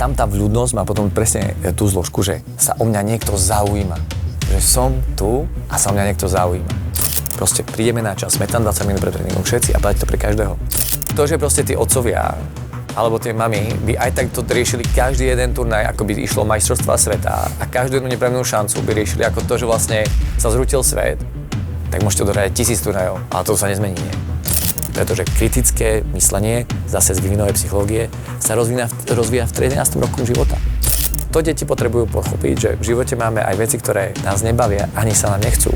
tam tá vľúdnosť má potom presne tú zložku, že sa o mňa niekto zaujíma. Že som tu a sa o mňa niekto zaujíma. Proste prídeme na čas, sme tam 20 minút pred tréningom všetci a platí to pre každého. To, že proste tí otcovia alebo tie mami by aj tak to riešili každý jeden turnaj, ako by išlo majstrovstvá sveta a každú jednu nepremenú šancu by riešili ako to, že vlastne sa zrútil svet, tak môžete odohrať 1000 turnajov, ale to sa nezmení, nie? Pretože kritické myslenie, zase z vývinovej psychológie, sa rozvíja v 13. roku života. To deti potrebujú pochopiť, že v živote máme aj veci, ktoré nás nebavia, ani sa nám nechcú,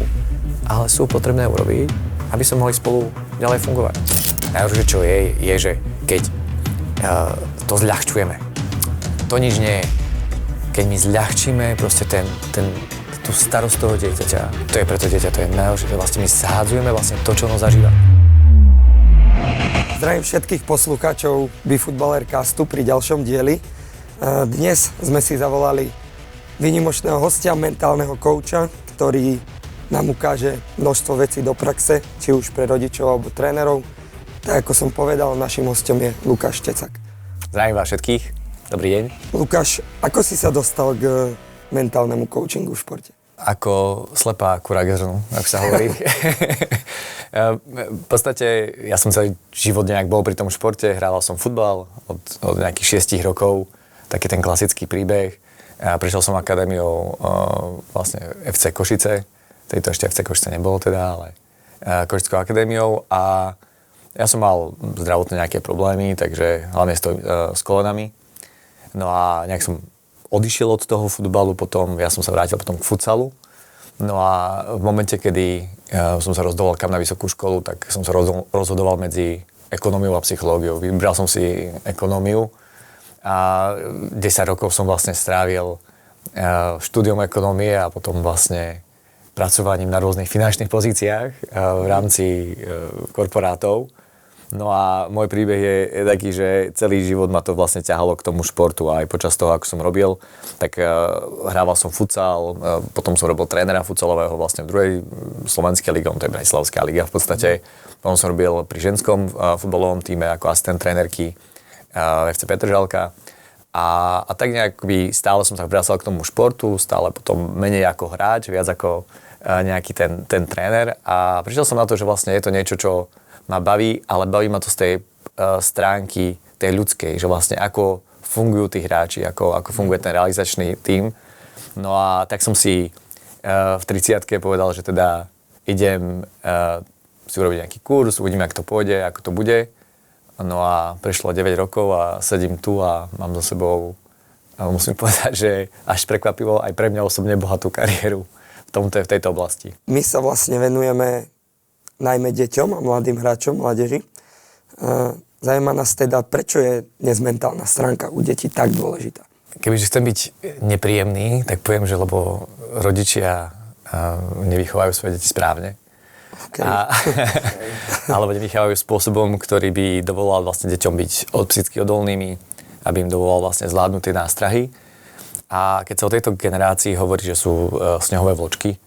ale sú potrebné urobiť, aby sme mohli spolu ďalej fungovať. Najhoršie, čo je, že keď to zľahčujeme. To nič nie je. Keď my zľahčíme proste tú starosť toho dieťaťa, to je preto dieťa, to je najhoršie, že vlastne my zhádzujeme vlastne to, čo ono zažíva. Zdravím všetkých poslucháčov BeFootballercastu pri ďalšom dieli. Dnes sme si zavolali výnimočného hostia, mentálneho kouča, ktorý nám ukáže množstvo vecí do praxe, či už pre rodičov alebo trénerov. Tak ako som povedal, našim hostom je Lukáš Štecák. Zdravím vás všetkých. Dobrý deň. Lukáš, ako si sa dostal k mentálnemu coachingu v športe? Ako slepá kura k zrnu, ako sa hovorí. V podstate ja som celý život nejak bol pri tom športe, hrával som futbal od nejakých 6 rokov, taký ten klasický príbeh. Prišiel som akadémiou vlastne FC Košice, tejto ešte FC Košice nebolo teda, ale Košickou akadémiou a ja som mal zdravotné nejaké problémy, takže hlavne s kolenami. No a nejak som odišiel od toho futbalu potom, ja som sa vrátil potom k futsalu. No a v momente, kedy som sa rozhodoval kam na vysokú školu, tak som sa rozhodoval medzi ekonómiou a psychológiou. Vybral som si ekonómiu a 10 rokov som vlastne strávil štúdiom ekonómie a potom vlastne pracovaním na rôznych finančných pozíciách v rámci korporátov. No a môj príbeh je taký, že celý život ma to vlastne ťahalo k tomu športu a aj počas toho, ako som robil, tak hrával som futsal, potom som robil trénera futsalového vlastne v druhej slovenskej lige, to je Bratislavská liga v podstate. Potom som robil pri ženskom futbalovom týme ako asistent trénerky FC Petržalka a tak nejak by stále som sa vracal k tomu športu, stále potom menej ako hráč, viac ako nejaký ten tréner a prišiel som na to, že vlastne je to niečo, čo ma baví, ale baví ma to z tej stránky tej ľudskej, že vlastne ako fungujú tí hráči, ako funguje ten realizačný tím. No a tak som si v 30-ke povedal, že teda idem si urobiť nejaký kurz, uvidím, ako to pôjde, ako to bude. No a prešlo 9 rokov a sedím tu a mám za sebou, musím povedať, že až prekvapivo aj pre mňa osobne bohatú kariéru v tejto oblasti. My sa vlastne venujeme najmä deťom a mladým hráčom, mládeži. Zaujíma nás teda, prečo je dnes mentálna stránka u detí tak dôležitá? Kebyže chcem byť nepríjemný, tak poviem, že lebo rodičia nevychovajú svoje deti správne. Okay. Alebo nevychovajú spôsobom, ktorý by dovolal vlastne deťom byť psychicky odolnými, aby im dovolal vlastne zvládnuť tie nástrahy. A keď sa o tejto generácii hovorí, že sú snehové vločky,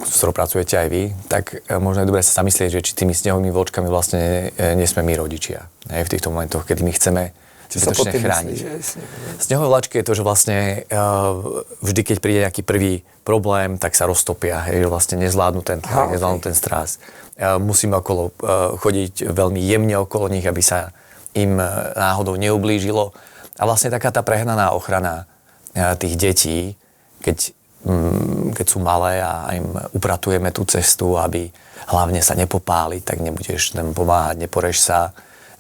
s ktorou pracujete aj vy, tak možno je dobré sa zamyslieť, že či tými snehovými vločkami vlastne nie sme my rodičia. V týchto momentoch, kedy my chceme zbytočne chrániť. Snehové vláčky je to, že vlastne vždy, keď príde nejaký prvý problém, tak sa roztopia, že vlastne nezvládnu ten tlak, nezvládnu ten strás. Musíme chodiť veľmi jemne okolo nich, aby sa im náhodou neublížilo. A vlastne taká tá prehnaná ochrana tých detí, keď sú malé a im upratujeme tú cestu, aby hlavne sa nepopáli, tak nebudeš tam pomáhať, neporež sa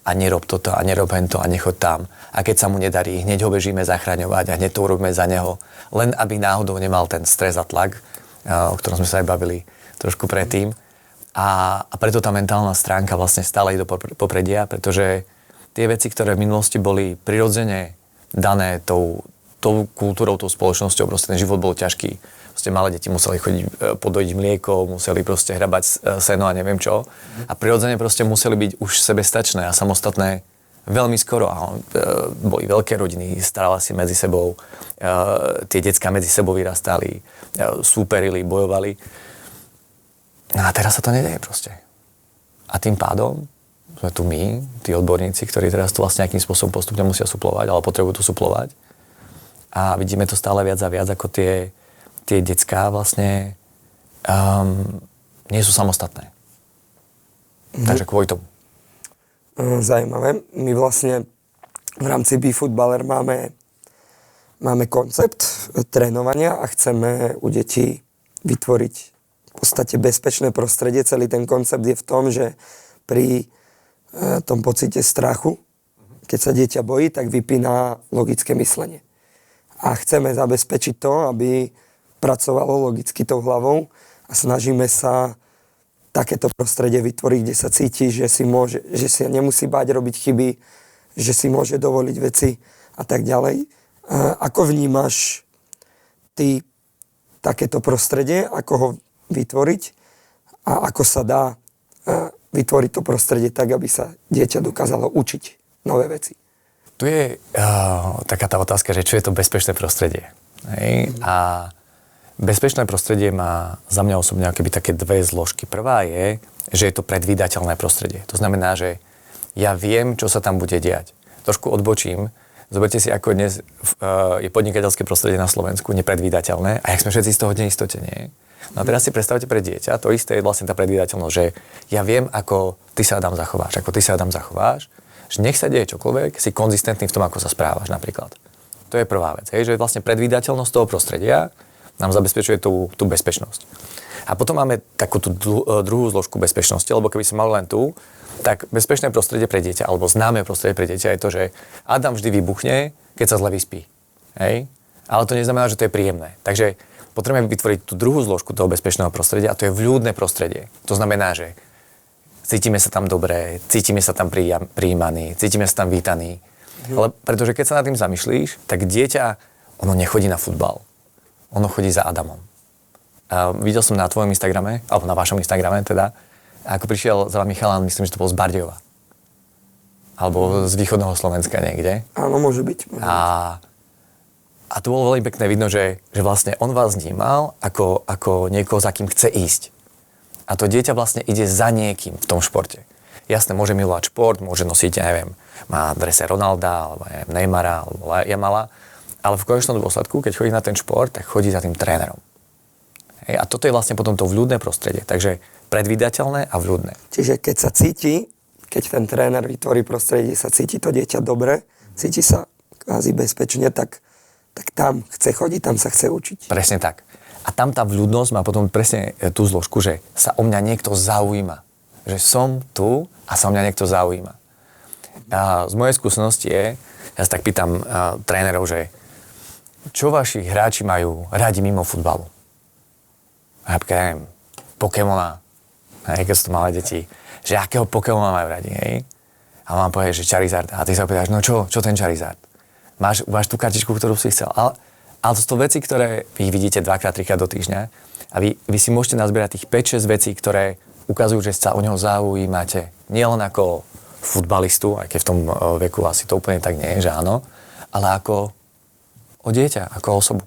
a nerob toto a nerob hento a nechoď tam. A keď sa mu nedarí, hneď ho bežíme zachraňovať a hneď to urobíme za neho, len aby náhodou nemal ten stres a tlak, o ktorom sme sa aj bavili trošku predtým. A preto tá mentálna stránka vlastne stále ide do popredia, pretože tie veci, ktoré v minulosti boli prirodzene dané tou kultúrou, tou spoločnosťou, proste ten život bol ťažký. Proste malé deti museli chodiť podojiť mlieko, museli proste hrabať seno a neviem čo. A prirodzene proste museli byť už sebestačné a samostatné veľmi skoro. Boli veľké rodiny, starali si medzi sebou, tie decká medzi sebou vyrastali, súperili, bojovali. No a teraz sa to nedeje proste. A tým pádom sme tu my, tí odborníci, ktorí teraz to vlastne nejakým spôsobom postupne musia suplovať, ale potrebujú to suplovať. A vidíme to stále viac a viac, ako tie decká vlastne nie sú samostatné. Takže kvôli tomu. Zajímavé. My vlastne v rámci BeFootballer máme koncept trénovania a chceme u detí vytvoriť v podstate bezpečné prostredie. Celý ten koncept je v tom, že pri tom pocite strachu, keď sa dieťa bojí, tak vypína logické myslenie. A chceme zabezpečiť to, aby pracovalo logicky tou hlavou a snažíme sa takéto prostredie vytvoriť, kde sa cíti, že si nemusí báť robiť chyby, že si môže dovoliť veci a tak ďalej. Ako vnímaš ty takéto prostredie, ako ho vytvoriť a ako sa dá vytvoriť to prostredie tak, aby sa dieťa dokázalo učiť nové veci? Tu je taká tá otázka, že čo je to bezpečné prostredie. Hej? A bezpečné prostredie má za mňa osobne akoby také dve zložky. Prvá je, že je to predvídateľné prostredie. To znamená, že ja viem, čo sa tam bude diať. Trošku odbočím. Zoberte si, ako dnes je podnikateľské prostredie na Slovensku nepredvídateľné a jak sme všetci z toho neistote, nie? No a teraz si predstavte pre dieťa, to isté je vlastne tá predvídateľnosť, že ja viem, ako ty sa Adam zachováš, že nech sa deje čokoľvek, si konzistentný v tom, ako sa správaš napríklad. To je prvá vec, že vlastne predvídateľnosť toho prostredia nám zabezpečuje tú bezpečnosť. A potom máme takú tú druhú zložku bezpečnosti, lebo keby sme mali len tú, tak bezpečné prostredie pre dieťa, alebo známe prostredie pre dieťa je to, že Adam vždy vybuchne, keď sa zle vyspí. Hej? Ale to neznamená, že to je príjemné. Takže potrebujeme vytvoriť tú druhú zložku toho bezpečného prostredia a to je vľúdne prostredie. To znamená, že cítime sa tam dobre, cítime sa tam prijímaní, cítime sa tam vítaní. Ale pretože keď sa nad tým zamýšľíš, tak dieťa, ono nechodí na futbal. Ono chodí za Adamom. A videl som na tvojom Instagrame, alebo na vašom Instagrame teda, ako prišiel za vami chalán, myslím, že to bol z Bardejova. Alebo z východného Slovenska niekde. Áno, môže byť. A to bolo veľmi pekné vidno, že vlastne on vás vnímal ako niekoho, za kým chce ísť. A to dieťa vlastne ide za niekým v tom športe. Jasné, môže milovať šport, môže nosiť, ja neviem, má drese Ronalda, alebo Neymara, alebo Jamala, ale v konečnom dôsledku, keď chodí na ten šport, tak chodí za tým trénerom. Hej, a toto je vlastne potom to vľúdne prostredie. Takže predvídateľné a vľúdne. Čiže keď sa cíti, keď ten tréner vytvorí prostredie, sa cíti to dieťa dobre, cíti sa kvázi bezpečne, tak tam chce chodiť, tam sa chce učiť. Presne tak. A tam tá vľúdnosť má potom presne tú zložku, že sa o mňa niekto zaujíma. Že som tu a sa o mňa niekto zaujíma. A z mojej skúsenosti je, ja sa tak pýtam trénerov, že čo vaši hráči majú radi mimo futbalu? Napríklad, neviem, Pokémona, keď sú to malé deti, že akého Pokémona majú radi, hej? A mám povedať, že Charizard. A ty sa opýtaš, no čo ten Charizard? Máš tú kartičku, ktorú si chcel. Ale to sú veci, ktoré vy vidíte 2-3 krát do týždňa a vy si môžete nazbierať tých 5-6 vecí, ktoré ukazujú, že sa o neho zaujímate. Nielen ako futbalistu, aj keď v tom veku asi to úplne tak nie je, že áno, ale ako o dieťa, ako osobu.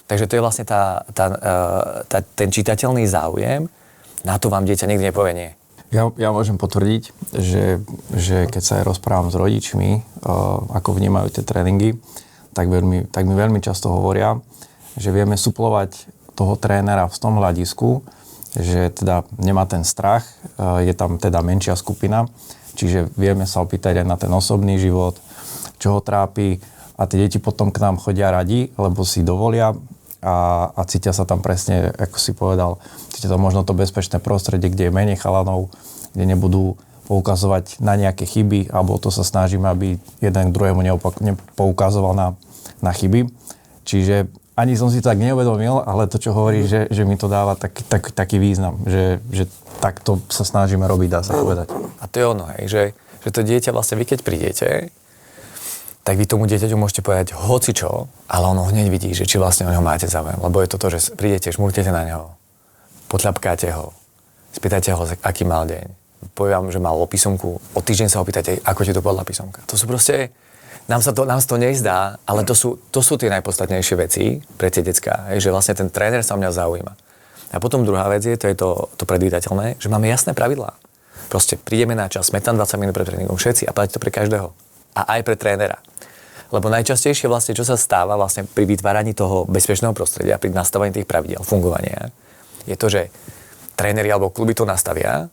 Takže to je vlastne ten čitateľný záujem, na to vám dieťa nikdy nepovie nie. Ja môžem potvrdiť, že keď sa aj rozprávam s rodičmi, ako vnímajú tie tréningy, tak mi veľmi často hovoria, že vieme suplovať toho trénera v tom hľadisku, že teda nemá ten strach, je tam teda menšia skupina, čiže vieme sa opýtať aj na ten osobný život, čo ho trápi a tie deti potom k nám chodia radi, lebo si dovolia a cítia sa tam presne, ako si povedal, cítia to možno to bezpečné prostredie, kde je menej chalanov, kde nebudú poukazovať na nejaké chyby, alebo to sa snažíme, aby jeden k druhému nepoukazoval na chyby. Čiže ani som si tak neuvedomil, ale to, čo hovorí, že mi to dáva taký význam, že takto sa snažíme robiť, dá sa povedať. A to je ono, hej, že to dieťa vlastne vy keď prídete, tak vy tomu dieťaťu môžete povedať hocičo, ale ono hneď vidí, že či vlastne o neho máte záujem. Lebo je to to, že prídete, šmurtete na neho, potľapkáte ho, spýtate ho, aký mal deň. Povie vám, že mal písomku, o týždeň sa ho pýtate, ako ti to podľa písomka. To sú proste, nám sa to nezdá, ale to sú tie najpodstatnejšie veci pre tie decká, že vlastne ten tréner sa o mňa zaujíma. A potom druhá vec je, to predvídateľné, že máme jasné pravidlá. Proste prídeme na čas, sme tam 20 minút pred tréningom všetci a platí to pre každého. A aj pre trénera. Lebo najčastejšie vlastne, čo sa stáva vlastne pri vytváraní toho bezpečného prostredia, pri nastavení tých pravidiel fungovania, je to, že tréneri alebo kluby to nastavia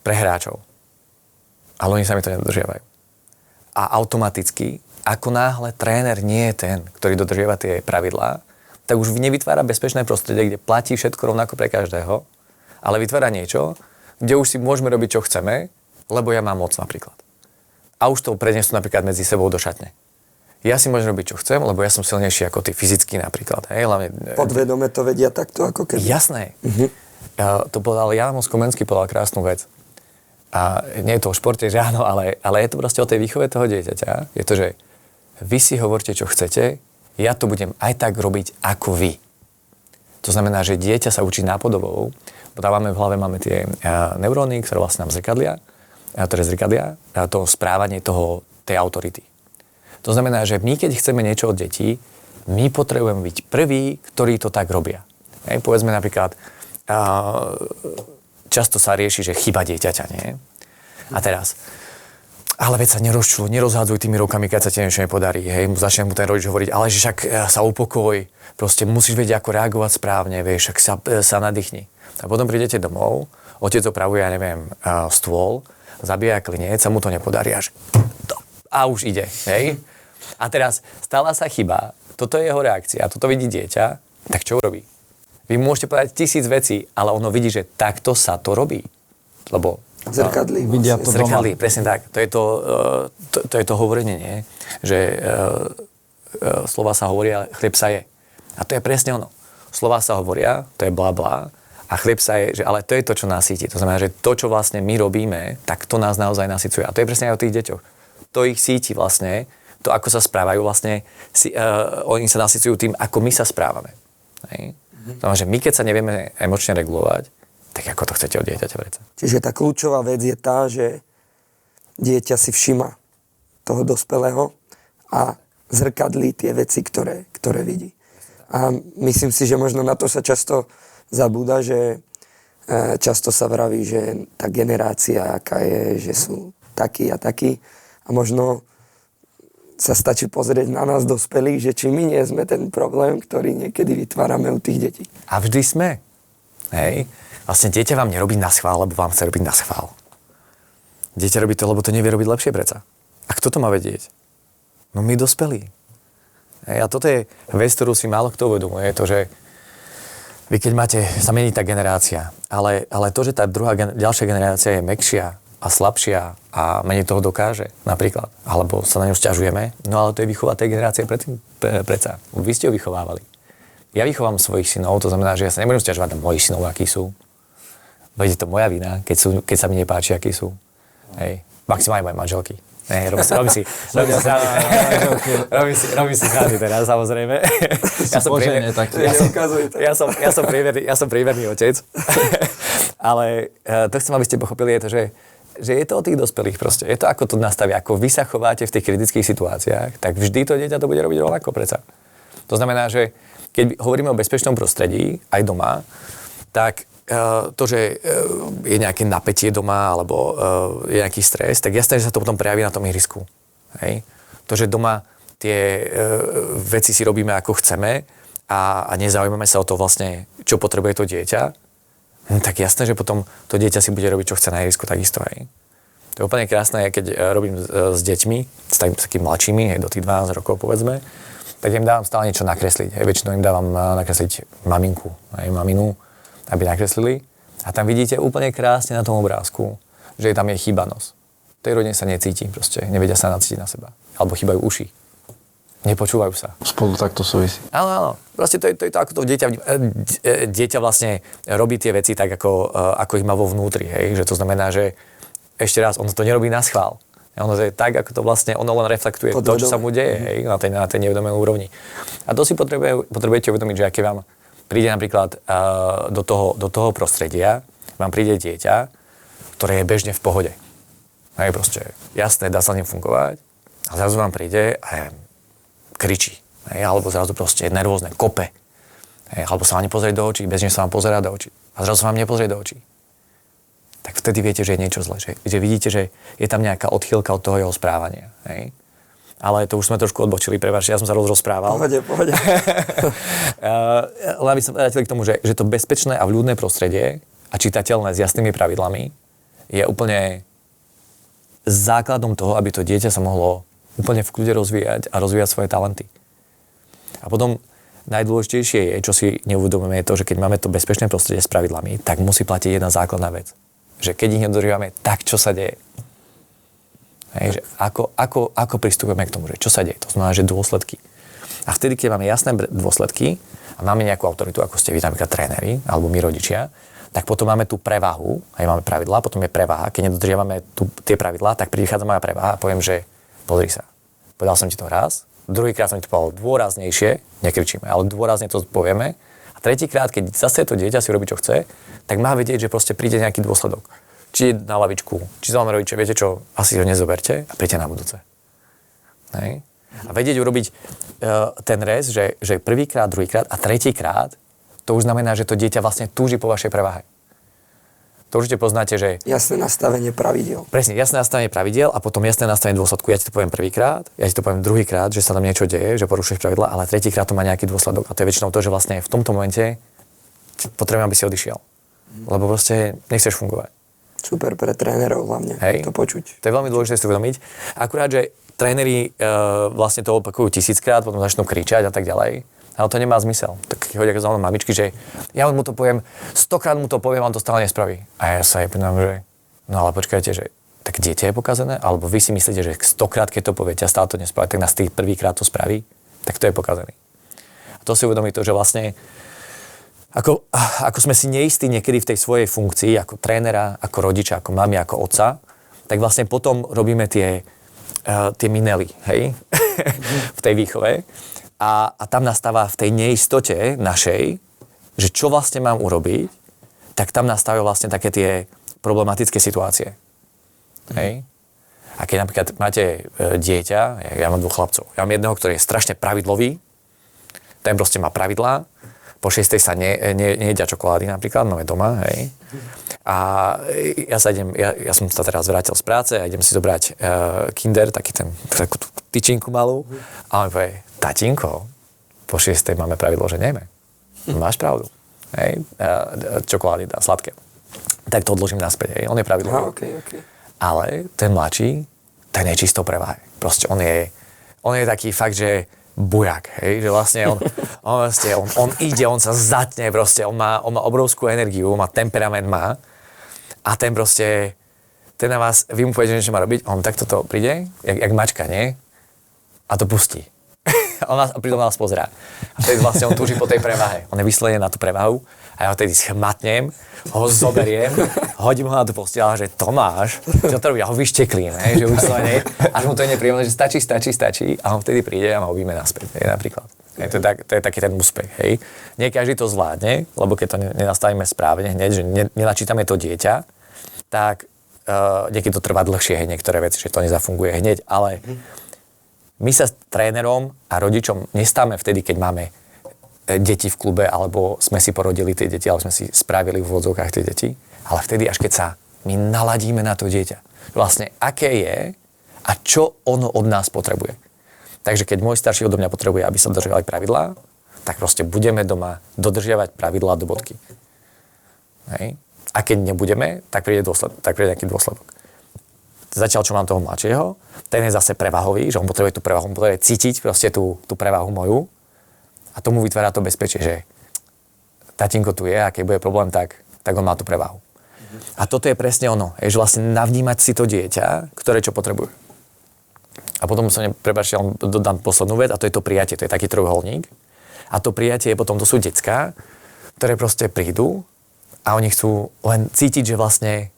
pre hráčov. Ale oni sami to nedodržiavajú. A automaticky, ako náhle tréner nie je ten, ktorý dodržiava tie pravidlá, tak už nevytvára bezpečné prostredie, kde platí všetko rovnako pre každého, ale vytvára niečo, kde už si môžeme robiť, čo chceme, lebo ja mám moc napríklad. A už to prenesú napríklad medzi sebou do šatne. Ja si môžem robiť, čo chcem, lebo ja som silnejší ako ty fyzicky napríklad. Hej, hlavne, podvedome to vedia takto, ako keby. Jasné. To povedal Jan Komenský, povedal krásnu vec. A nie je to o športe, že áno, ale je to proste o tej výchove toho dieťaťa. Je to, že vy si hovorte, čo chcete, ja to budem aj tak robiť ako vy. To znamená, že dieťa sa učí nápodobou, bo tam v hlave máme tie neuróny, ktoré vlastne nám zrkadlia, to správanie tej autority. To znamená, že my, keď chceme niečo od detí, my potrebujeme byť prví, ktorí to tak robia. Hej, povedzme napríklad, často sa rieši, že chyba dieťaťa, nie? A teraz, ale veď sa nerozhádzuj tými rukami, keď sa ti niečo nepodarí. Hej, začne mu ten rodič hovoriť, ale že však sa upokoj, proste musíš vedieť, ako reagovať správne, vieš, však sa nadýchni. A potom prídete domov, otec opravuje, ja neviem, stôl, zabíja klinec, sa mu to nepodarí a už ide, hej? A teraz stala sa chyba, toto je jeho reakcia, toto vidí dieťa, tak čo urobí? Vy môžete povedať 1000 vecí, ale ono vidí, že takto sa to robí. Lebo zrkadlí. Vidia to zrkadlí, doma. presne tak. To je to hovorenie, nie? Že slova sa hovoria, chlieb sa je. A to je presne ono. Slova sa hovoria, to je blá blá, a chlieb sa je, že ale to je to, čo nás síti. To znamená, že to, čo vlastne my robíme, tak to nás naozaj nasycuje. A to je presne aj o tých deťoch. To ich síti vlastne, to, ako sa správajú vlastne, oni sa nasycujú tým, ako my sa správame. Hej? Znamená, že my, keď sa nevieme emočne regulovať, tak ako to chcete od dieťaťa predsa. Čiže tá kľúčová vec je tá, že dieťa si všíma toho dospelého a zrkadlí tie veci, ktoré vidí. A myslím si, že možno na to sa často zabúda, že často sa vraví, že tá generácia, aká je, že sú takí a takí. A možno sa stačí pozrieť na nás dospelých, že či my nie sme ten problém, ktorý niekedy vytvárame u tých detí. A vždy sme. Hej. Vlastne dieťa vám nerobí na schvál, lebo vám chce robiť na schvál. Dieťa robí to, lebo to nevie robiť lepšie predsa. A kto to má vedieť? No my dospelí. Hej. A toto je vec, ktorú si málo kto uvedomuje. Je to, že vy keď máte, sa mení tá generácia, ale to, že tá ďalšia generácia je mäkšia a slabšia a menej toho dokáže, napríklad, alebo sa na ňu sťažujeme, no ale to je výchova tej generácie predsa. Vy ste ho vychovávali. Ja vychovám svojich synov, to znamená, že ja sa nebudem sťažovať na mojich synov, akí sú. Veď je to moja vina, keď sa mi nepáči, akí sú. Hej. Maximálne moje manželky. Hej, robí si srandy teraz, samozrejme. Ja som priemerný otec. Ale to chcem, aby ste pochopili, je to, že je to o tých dospelých proste. Je to, ako to nastavia, ako vy sa chováte v tých kritických situáciách, tak vždy to dieťa to bude robiť rovnako predsa. To znamená, že keď hovoríme o bezpečnom prostredí, aj doma, tak to, že je nejaké napätie doma alebo je nejaký stres, tak jasné, že sa to potom prejaví na tom ihrisku. Hej? To, že doma tie veci si robíme ako chceme a nezaujímame sa o to vlastne, čo potrebuje to dieťa, tak jasné, že potom to dieťa si bude robiť, čo chce na ihrisku, takisto. Hej? To je úplne krásne, keď robím s deťmi, s takými mladšími, hej, do tých 12 rokov povedzme, tak im dávam stále niečo nakresliť. Hej? Väčšinou im dávam nakresliť maminku, hej, maminu, aby nakreslili. A tam vidíte úplne krásne na tom obrázku, že tam je chýbanosť. V tej rodine sa necíti proste, nevedia sa nacítiť na seba. Alebo chýbajú uši. Nepočúvajú sa. Spolu takto súvisí. Áno. Proste to je to, ako to dieťa vlastne robí tie veci tak, ako ich má vo vnútri. Hej? Že to znamená, že ešte raz, ono to nerobí na schvál. Ono to je tak, ako to vlastne, ono len reflektuje to, čo sa mu deje, hej? Na tej nevedomej úrovni. A to si potrebujete uvedomiť, že aké vám príde napríklad do toho prostredia, vám príde dieťa, ktoré je bežne v pohode. Hej, proste jasné, dá sa ním fungovať a zrazu vám príde a kričí. Hej, alebo zrazu proste je nervózne, kope. Hej, alebo sa vám nepozrie do očí, bežne sa vám pozerá do očí. A zrazu sa vám nepozrie do očí. tak vtedy viete, že je niečo zle. Že vidíte, že je tam nejaká odchýlka od toho jeho správania. Hej? Ale to už sme trošku odbočili, prepáčte, ja som sa rozprával. Pohode. Len aby som vrátil k tomu, že to bezpečné a vľúdne prostredie a čitateľné s jasnými pravidlami je úplne základom toho, aby to dieťa sa mohlo úplne v kľude rozvíjať a rozvíjať svoje talenty. A potom najdôležitejšie je, čo si neuvedomujeme, je to, že keď máme to bezpečné prostredie s pravidlami, tak musí platiť jedna základná vec. Že keď ich nedodržiavame, tak čo sa deje? Hej, že ako pristupujeme k tomu, že čo sa deje? To znamená, že dôsledky. A vtedy, keď máme jasné dôsledky a máme nejakú autoritu, ako ste vy, napríklad tréneri, alebo my rodičia, tak potom máme tú prevahu, aj máme pravidlá, potom je prevaha. Keď nedodržiavame tie pravidlá, tak prichádza moja prevaha a poviem, že pozri sa, povedal som ti to raz, druhýkrát som ti to povedal dôraznejšie, nekričíme, ale dôrazne to povieme. A tretíkrát, keď zase to dieťa si robí, čo chce, tak má vedieť, že proste príde nejaký dôsledok. Či na lavičku, či zavoláme rodiče, viete čo, asi ho nezoberte a príďte na budúce. Hej. A vedieť urobiť ten rez, že prvýkrát, druhýkrát a tretíkrát, to už znamená, že to dieťa vlastne túži po vašej prevahe. To určite poznáte, že... Jasné nastavenie pravidiel. Presne, jasné nastavenie pravidiel a potom jasné nastavenie dôsledku. Ja ti to poviem prvýkrát, ja ti to poviem druhýkrát, že sa tam niečo deje, že porušuješ pravidla, ale tretíkrát to má nejaký dôsledok. A to je väčšinou to, že vlastne v tomto momente potrebujem, aby si odišiel. Lebo proste nechceš fungovať. Super pre trénerov hlavne, to počuť. To je veľmi dôležité si uvedomiť. Akurát, že tréneri vlastne to opakujú 1000-krát, potom začnú kričať a tak ďalej. Ale to nemá zmysel. Tak chodia za mnou mamičky, že ja mu to poviem, 100-krát mu to poviem, on to stále nespraví. A ja sa jej pýtam, že no ale počkajte, že tak dieťa je pokazené? Alebo vy si myslíte, že 100-krát, keď to poviete a stále to nespraví, tak nás tých prvýkrát to spraví? Tak to je pokazený. A to si uvedomí to, že vlastne ako sme si neistí niekedy v tej svojej funkcii, ako trénera, ako rodiča, ako mami, ako otca, tak vlastne potom robíme tie minely, hej, v tej výchove. A tam nastáva v tej neistote našej, že čo vlastne mám urobiť, tak tam nastávajú vlastne také tie problematické situácie. Hej. A keď napríklad máte dieťa, ja mám 2 chlapcov, ja mám jedného, ktorý je strašne pravidlový, ten proste má pravidlá, po 6 sa nejedia čokolády napríklad, no je doma, hej. A ja som sa teraz vrátil z práce a idem si zobrať Kinder, takú tú tyčinku malú a on mi povie, tatínko, po 6 máme pravidlo, že nejeme. Máš pravdu, hej, čokolády dá sladké. Tak to odložím naspäť, hej, on je pravidlo. Okay. Ale ten mladší, ten je čisto preváhe. Proste on je taký fakt, že bujak, hej, že vlastne on ide, on sa zatne proste, on má obrovskú energiu, má temperament a ten na vás, vy mu poviete, že má robiť, on takto to príde, jak mačka, nie? A to pustí. A pritom vás pozerá. A vtedy vlastne on túži po tej prevahe. On je vyslovený na tú prevahu a ja ho vtedy schmatnem, ho zoberiem, hodím ho na tú posteľ a že Tomáš, čo to robí? Ja ho vyšteklím, že vyslovene, až mu to je nepríjemné, že stačí a on vtedy príde a ma objíme naspäť, napríklad. To je taký ten úspech, hej. Nie každý to zvládne, lebo keď to nenastavíme správne hneď, že nenačítame to dieťa, tak niekedy to trvá dlhšie, hej, niektoré veci, že to nezafunguje hneď, ale my sa s trénerom a rodičom nestáme vtedy, keď máme deti v klube, alebo sme si porodili tie deti, alebo sme si spravili v úvodzovkách tie deti, ale vtedy, až keď sa my naladíme na to dieťa. Vlastne, aké je a čo ono od nás potrebuje. Takže keď môj starší odo mňa potrebuje, aby sa dodržiavali pravidlá, tak proste budeme doma dodržiavať pravidlá do bodky. Hej. A keď nebudeme, tak príde nejaký dôsledok. Zatiaľ, čo mám toho mladšieho, ten je zase prevahový, že on potrebuje tú prevahu, on potrebuje cítiť proste tú prevahu moju a tomu vytvára to bezpečie, že tatínko tu je a keď bude problém, tak on má tú prevahu. A toto je presne ono, že vlastne navnímať si to dieťa, ktoré čo potrebuje. A potom prepáčte, ja dodám poslednú vec a to je to prijatie, to je taký trojuholník. A to prijatie potom, to sú decká, ktoré proste prídu a oni chcú len cítiť, že vlastne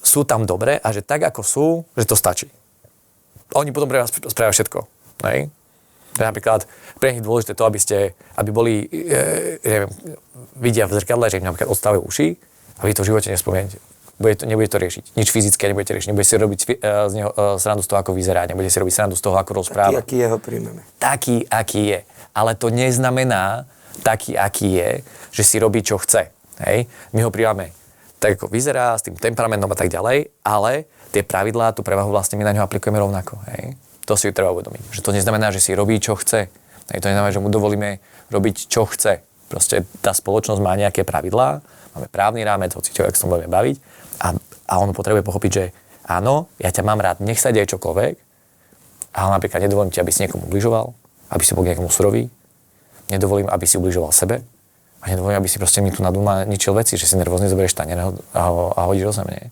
sú tam dobre a že tak, ako sú, že to stačí. Oni potom pre vás spravia všetko. Hej? Napríklad pre nich dôležité to, aby boli, vidia v zrkadle, že im napríklad odstávajú uši a vy to v živote nespomienete. Nebudete to riešiť. Nič fyzické nebudete riešiť. Nebudete si robiť z neho srandu z toho, ako vyzerá. Nebudete si robiť srandu z toho, ako rozpráva. Taký, aký je, ho príjmeme. Taký, aký je. Ale to neznamená taký, aký je, že si robí, čo chce. Hej? My ho príjmame tak ako vyzerá, s tým temperamentom a tak ďalej, ale tie pravidlá, tú prevahu vlastne my na ňo aplikujeme rovnako. Hej. To si treba uvedomiť. Že to neznamená, že si robí, čo chce. Hej. To neznamená, že mu dovolíme robiť, čo chce. Proste tá spoločnosť má nejaké pravidlá, máme právny rámec, hoci čo, ak sa budeme baviť, a on potrebuje pochopiť, že áno, ja ťa mám rád, nech sa deje čokoľvek, ale napríklad nedovolím ti, aby si niekomu ubližoval, aby si bol niekomu surový, nedovolím, aby si ubližoval sebe a nedovolím, aby si proste mi tu na doma ničil veci, že si nervózne zoberieš tanier a hodíš do zeme.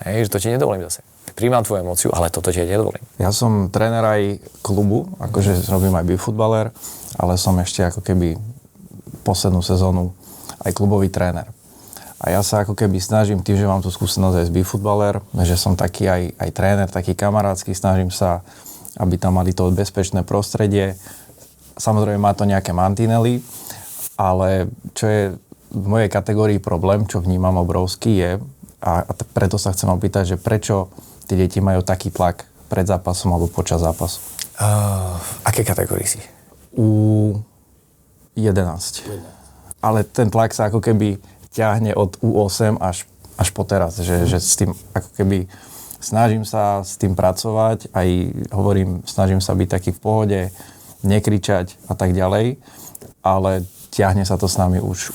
Hej, že to ti nedovolím zase. Príjmam tvoju emóciu, ale toto ti nedovolím. Ja som tréner aj klubu, akože robím aj futbaler, ale som ešte ako keby poslednú sezónu aj klubový tréner. A ja sa ako keby snažím, tým, že mám tú skúsenosť aj z futbaler, že som taký aj tréner, taký kamarátsky, snažím sa, aby tam mali to bezpečné prostredie. Samozrejme má to nejaké mantinely, ale čo je v mojej kategórii problém, čo vnímam obrovský je, a preto sa chcem opýtať, že prečo tie deti majú taký tlak pred zápasom alebo počas zápasu? Aké kategórii si? U11. Ale ten tlak sa ako keby ťahne od U8 až po teraz, že s tým ako keby snažím sa s tým pracovať, aj hovorím, snažím sa byť taký v pohode, nekričať a tak ďalej, ale ťahne sa to s nami už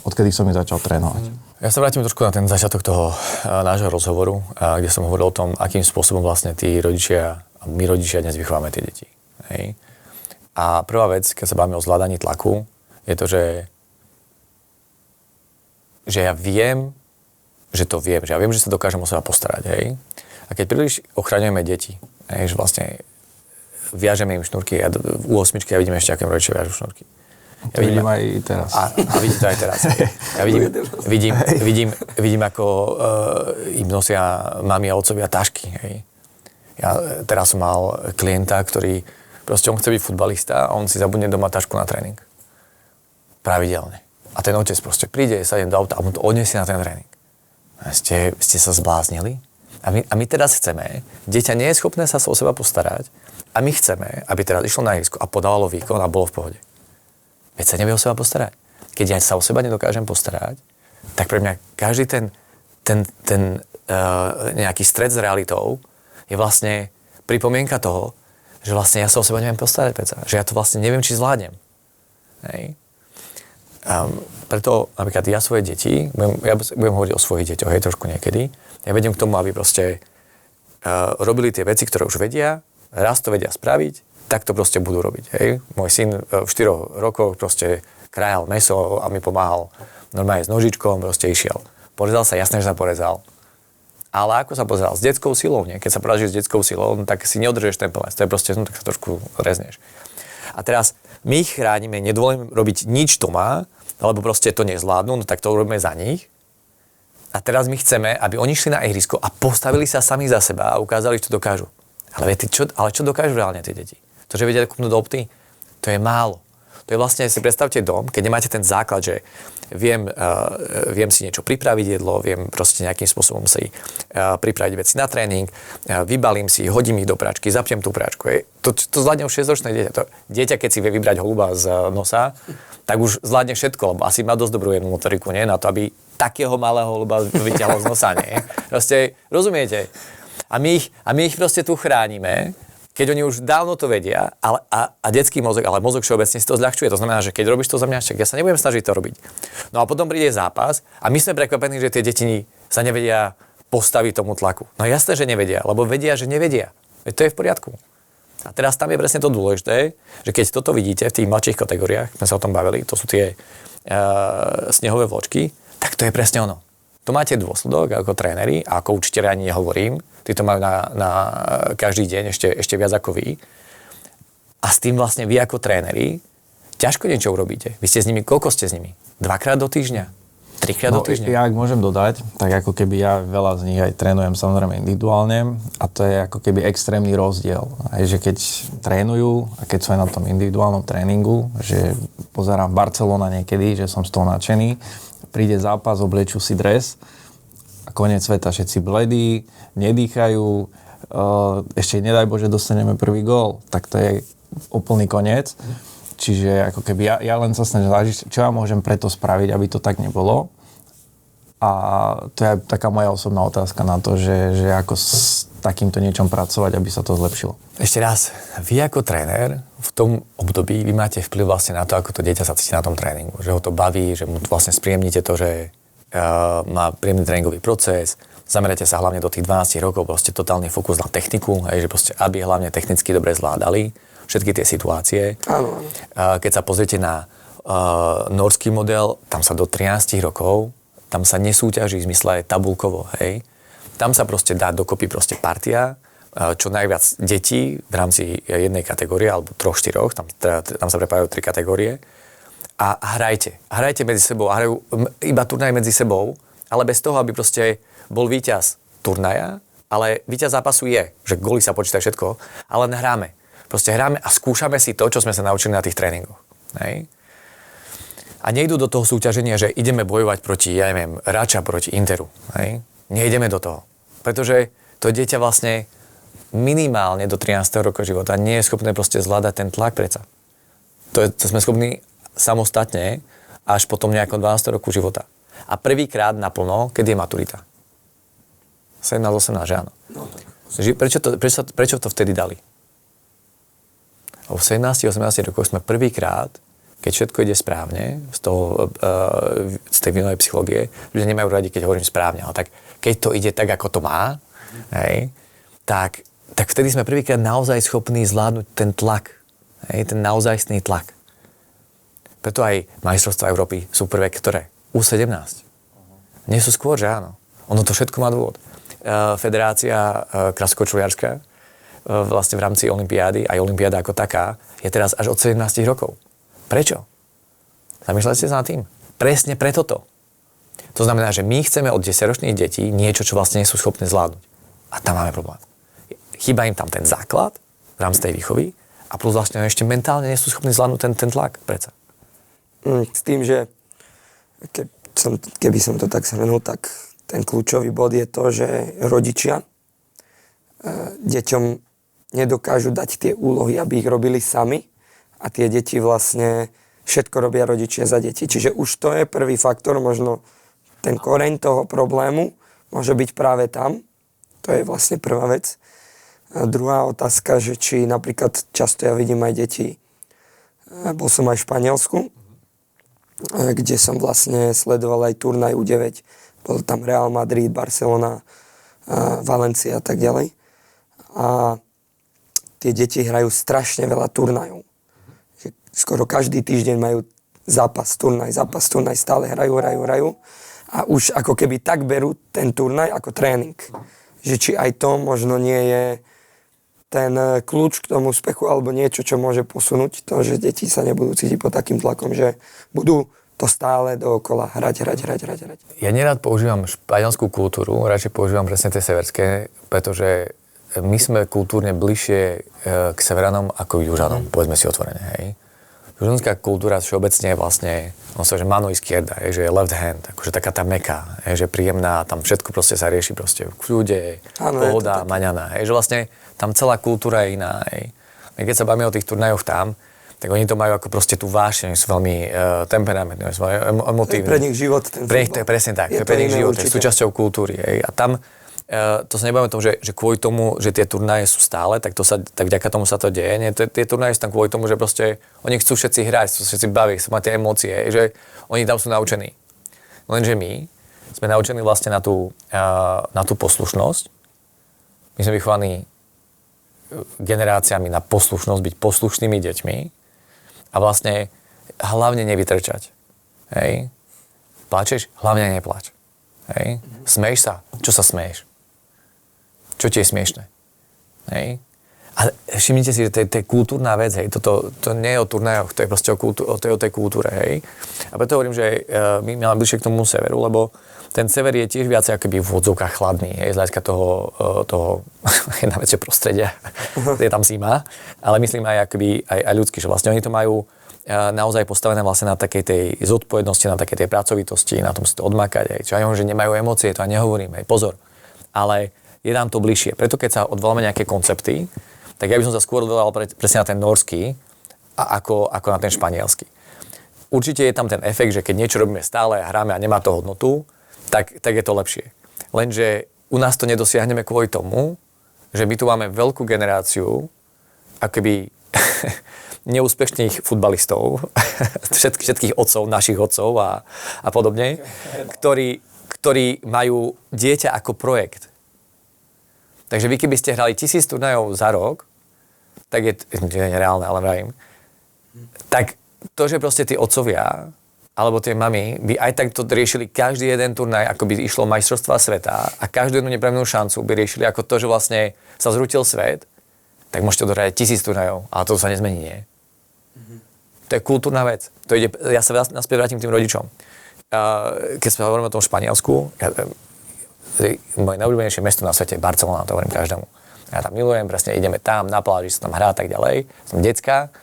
odkedy som začal trénovať. Ja sa vrátim trošku na ten začiatok toho nášho rozhovoru, kde som hovoril o tom, akým spôsobom vlastne tí rodičia a my rodičia dnes vychováme tie deti. Hej. A prvá vec, keď sa bavíme o zvládaní tlaku, je to, že ja viem, že sa dokážem o seba postarať, hej. A keď príliš ochraňujeme deti, hej, že vlastne viažeme im šnúrky, a u 8 ja vidím ešte, aké rodičia viažú šnúrky. Ja vidím aj teraz. A vidím to aj teraz. Ja vidím ako im nosia mami a otcovia tašky, hej. Ja teraz som mal klienta, ktorý proste on chce byť futbalista a on si zabudne doma tašku na tréning. Pravidelne. A ten otec proste príde, sadne do auta a on to odniesie na ten tréning. Ste sa zbláznili? A my teraz chceme, dieťa nie je schopné sa o seba postarať a my chceme, aby teraz išlo na ihrisko a podávalo výkon a bolo v pohode. Veď sa nevie o seba postarať. Keď ja sa o seba nedokážem postarať, tak pre mňa každý ten nejaký stret s realitou je vlastne pripomienka toho, že vlastne ja sa o seba neviem postarať, že ja to vlastne neviem, či zvládnem. Hej. Preto napríklad ja svoje deti, budem hovoriť o svojich deťoch, hej, trošku niekedy, ja vedem k tomu, aby proste robili tie veci, ktoré už vedia, raz to vedia spraviť, tak to proste budú robiť, hej. Môj syn v 4 rokoch proste krájal mäso a mi pomáhal normálne s nožičkom, proste išiel. Porezal sa, jasné, že sa porezal. Ale ako sa pozeral? S detskou silou, nie? Keď sa porážiš s detskou silou, tak si neodržeš ten pelec. To je proste, tak sa trošku rezneš. A teraz my ich chránime, nedovolím robiť nič doma, lebo proste to nezvládnu, no tak to robíme za nich. A teraz my chceme, aby oni šli na ihrisko a postavili sa sami za seba a ukázali, čo dokážu. Ale čo dokážu reálne tie deti? To, že vedia kopnúť do opty, to je málo. To je vlastne, si predstavte dom, keď nemáte ten základ, že viem si niečo pripraviť jedlo, viem proste nejakým spôsobom si pripraviť veci na tréning, vybalím si, hodím ich do práčky, zapnem tú práčku. To zvládne už 6-ročné dieťa. Dieťa, keď si vie vybrať holuba z nosa, tak už zvládne všetko, lebo asi má dosť dobrú jednu motoriku, nie? Na to, aby takého malého holuba vyťahol z nosa, nie? Proste, rozumiete? A my ich proste tu chránime, keď oni už dávno to vedia, a detský mozog, ale mozog všeobecne si to zľahčuje. To znamená, že keď robíš to za mňa, ja sa nebudem snažiť to robiť. No a potom príde zápas a my sme prekvapení, že tie deti sa nevedia postaviť tomu tlaku. No jasné, že nevedia, lebo vedia, že nevedia. Veď to je v poriadku. A teraz tam je presne to dôležité, že keď toto vidíte v tých mladších kategóriách, sme sa o tom bavili, to sú tie snehové vločky, tak to je presne ono. To máte dôsledok ako tréneri a ako učiteľi ani nehovorím. Tí to majú na každý deň ešte viac ako vy. A s tým vlastne vy ako tréneri ťažko niečo urobíte. Vy ste s nimi, koľko ste s nimi? 2-krát do týždňa? 3-krát do týždňa? Ja ak môžem dodať, tak ako keby ja veľa z nich aj trénujem samozrejme individuálne a to je ako keby extrémny rozdiel. Aj že keď trénujú a keď sú aj na tom individuálnom tréningu, že pozerám Barcelona niekedy, že som z toho nadšený, príde zápas, oblečú si dres a koniec sveta, všetci bledí, nedýchajú, ešte nedaj Bože dostaneme prvý gól, tak to je úplný koniec. Čiže ako keby ja len sa snažím, čo ja môžem preto spraviť, aby to tak nebolo. A to je taká moja osobná otázka na to, že ako s takýmto niečom pracovať, aby sa to zlepšilo. Ešte raz, vy ako tréner v tom období vy máte vplyv vlastne na to, ako to dieťa sa cíti na tom tréningu. Že ho to baví, že mu vlastne spríjemníte to, že má príjemný tréningový proces, zamerate sa hlavne do tých 12 rokov, proste totálny fokus na techniku, že proste aby hlavne technicky dobre zvládali všetky tie situácie. Áno. Keď sa pozriete na norský model, tam sa do 13 rokov, tam sa nesúťaží v zmysle tabulkovo, hej. Tam sa proste dá dokopy proste partia, čo najviac detí v rámci jednej kategórie, alebo 3-4, tam sa prepájajú 3 kategórie. A hrajte. Hrajte medzi sebou, a hrajú iba turnaj medzi sebou, ale bez toho, aby proste bol víťaz turnaja, ale víťaz zápasu je, že góly sa počítajú všetko, ale hráme. Proste hráme a skúšame si to, čo sme sa naučili na tých tréningoch. Hej. A nejdú do toho súťaženia, že ideme bojovať proti, ja neviem, Rača proti Interu. Hej. Nejdeme do toho. Pretože to dieťa vlastne minimálne do 13. roka života nie je schopné proste zvládať ten tlak predsa. To sme schopní samostatne až potom nejakom 12. roku života. A prvýkrát naplno, keď je maturita. 17-18, že áno. Prečo to vtedy dali? V 17-18 rokoch sme prvýkrát, keď všetko ide správne, z tej vinovej psychológie, ľudia nemajú radi, keď hovorím správne, ale tak keď to ide tak, ako to má, hej, tak vtedy sme prvýkrát naozaj schopní zvládnuť ten tlak, hej, ten naozajstný tlak. Preto aj majstrovstvá Európy sú prvé, ktoré? U17. Nie sú skôr, že áno. Ono to všetko má dôvod. Federácia kraskočuliarská vlastne v rámci olympiády, aj olympiáda ako taká, je teraz až od 17 rokov. Prečo? Zamýšľajte sa nad tým. Presne preto to. To znamená, že my chceme od 10-ročných detí niečo, čo vlastne nie sú schopné zvládnuť. A tam máme problém. Chýba im tam ten základ v rámci tej výchovy a plus vlastne ešte mentálne nie sú schopní zvládnuť ten tlak. Predsa. S tým, že keby som to tak zhrnul, tak ten kľúčový bod je to, že rodičia deťom nedokážu dať tie úlohy, aby ich robili sami a tie deti vlastne všetko robia rodičia za deti. Čiže už to je prvý faktor, možno ten koreň toho problému môže byť práve tam. To je vlastne prvá vec. A druhá otázka, že či napríklad často ja vidím aj deti, bol som aj v Španielsku, kde som vlastne sledoval aj turnaj U9. Bol tam Real Madrid, Barcelona, Valencia a tak ďalej. A tie deti hrajú strašne veľa turnajov. Skoro každý týždeň majú zápas, turnaj, stále hrajú. A už ako keby tak berú ten turnaj ako tréning. Že či aj to možno nie je ten kľúč k tomu úspechu alebo niečo, čo môže posunúť to, že deti sa nebudú cítiť pod takým tlakom, že budú to stále dookola hrať. Ja nerád používam španielskú kultúru, radšej používam presne tie severské, pretože my sme kultúrne bližšie k severanom ako k južanom, povedzme si otvorene, hej. Južanská kultúra všeobecne je vlastne, on sa že mano izquierda, že je left hand, akože taká tá meká, že príjemná, tam všetko proste sa rieši proste v kľude, pohoda, maňana, že vlastne tam celá kultúra je iná, hej. Keď sa bavíme o tých turnajoch tam, tak oni to majú ako proste tú vášeň, sú veľmi temperamentní, sú emotívni. Pre nich život ten futbal. Pre nich to je presne tak, to je pre nich život, je súčasťou kultúry, hej. A tam to sa nebavíme o tom, že kvôli tomu, že tie turnaje sú stále, tak vďaka tomu sa to deje. Nie, tie turnaje sú tam kvôli tomu, že proste oni chcú všetci hrať, chcú všetci baviť, chcú mať tie emócie, že oni tam sú naučení. Lenže my sme naučení vlastne na tú poslušnosť. My sme vychovaní generáciami na poslušnosť, byť poslušnými deťmi a vlastne hlavne nevytrčať. Hej? Plačeš? Hlavne neplač. Hej? Smeješ sa? Čo sa smeješ? Čo ti je smiešné? Hej? A všimnite si, že to je kultúrna vec, hej, to nie je o turnajoch, to je proste o tej kultúre, hej. A preto hovorím, že my máme bližšie k tomu severu, lebo ten sever je tiež viacej akoby v odzvukách chladný, hej, z hľadiska toho jedna vec, že prostredia, je tam zima, ale myslím aj akoby aj ľudský, že vlastne oni to majú naozaj postavené vlastne na takej tej zodpovednosti, na takej tej pracovitosti, na tom si to odmakať, hej. Čo aj že nemajú emócie, to aj nehovorím, hej, pozor. Ale je nám to bližšie. Preto keď sa odvoláme nejaké koncepty, tak ja by som sa skôr odvolal presne na ten norský ako na ten španielsky. Určite je tam ten efekt, že keď niečo robíme stále a hráme a nemá to hodnotu, tak je to lepšie. Lenže u nás to nedosiahneme kvôli tomu, že my tu máme veľkú generáciu akoby neúspešných futbalistov, všetkých otcov, našich otcov a podobne, ktorí majú dieťa ako projekt. Takže vy keby ste hrali 1000 turnajov za rok, tak je nereálne, ale vravím, tak to, že proste tí otcovia alebo tie mami by aj tak to riešili každý jeden turnaj, ako by išlo majstrovstvá sveta a každú jednu nepremenú šancu by riešili ako to, že vlastne sa zrútil svet, tak môžete odohrať 1000 turnajov, ale to sa nezmení, nie? To je kultúrna vec. To ide, ja sa naspäť vrátim k tým rodičom. Keď sme hovoríme o tom Španielsku, moje najobľúbenejšie mesto na svete je Barcelona, to hovorím každému. Ja tam milujem, presne ideme tam, na pláži sa tam hrá a tak ďalej. Som decka.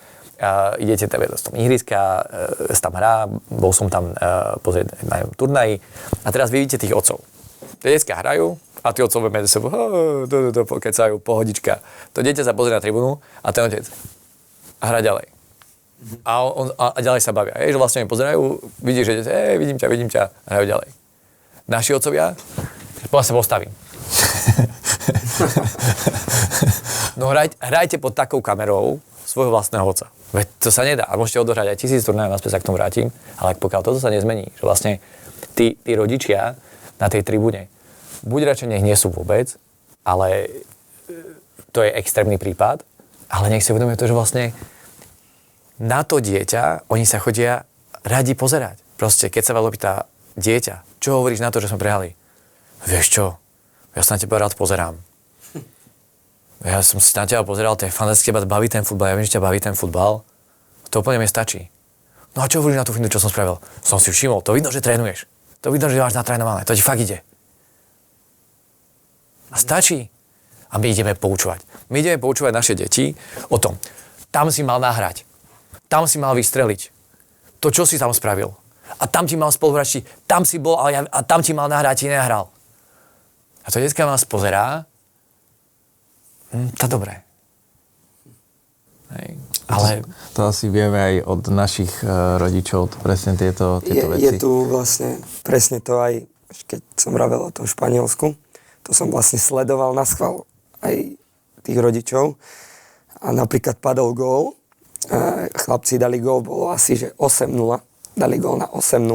Idete tam z toho ihriska, tam hrá, bol som tam pozrieť na turnaji a teraz vy vidíte tých otcov. Tie decká hrajú a tí otcové medzi sebou pokecajú, pohodička. To dieťa sa pozrie na tribúnu a ten otec hrá ďalej. A ďalej sa bavia. Že vlastne mi pozerajú, vidíš, že vidím ťa, hrajú ďalej. Naši otcovia, povedal sa postavím. No hrajte pod takou kamerou svojho vlastného otca. Veď to sa nedá. A môžete odohrať aj 1000 turnajov, naspäť sa k tomu vrátim, ale pokiaľ toto sa nezmení, že vlastne tí rodičia na tej tribúne buď radšej nech nie sú vôbec, ale to je extrémny prípad, ale nech si uvedomia to, že vlastne na to dieťa oni sa chodia radi pozerať. Proste, keď sa vás opýta dieťa, čo hovoríš na to, že sme prehrali? Vieš čo? Ja sa na teba rád pozerám. Ja som si na teba pozeral, to je fantastické, teba baví ten futbal, ja viem, že ťa baví ten futbal. To úplne mi stačí. No a čo hovoríš na tú fintu, čo som spravil? Som si všimol, to vidno, že trénuješ. To vidno, že máš natrénované, to ti fakt ide. A stačí. A my ideme poučovať. My ideme poučovať naše deti o tom. Tam si mal nahrať. Tam si mal vystreliť. To, čo si tam spravil. A tam ti mal spoluhrať, tam si bol a tam ti mal nahrať, ti nehral. A to detská nás pozerá. To dobré. Hej. Ale to asi vieme aj od našich rodičov, presne tieto veci. Je tu vlastne presne to aj, keď som vravel o tom Španielsku, to som vlastne sledoval naschvál aj tých rodičov a napríklad padol gól, chlapci dali gól, bolo asi že 8-0, dali gól na 8-0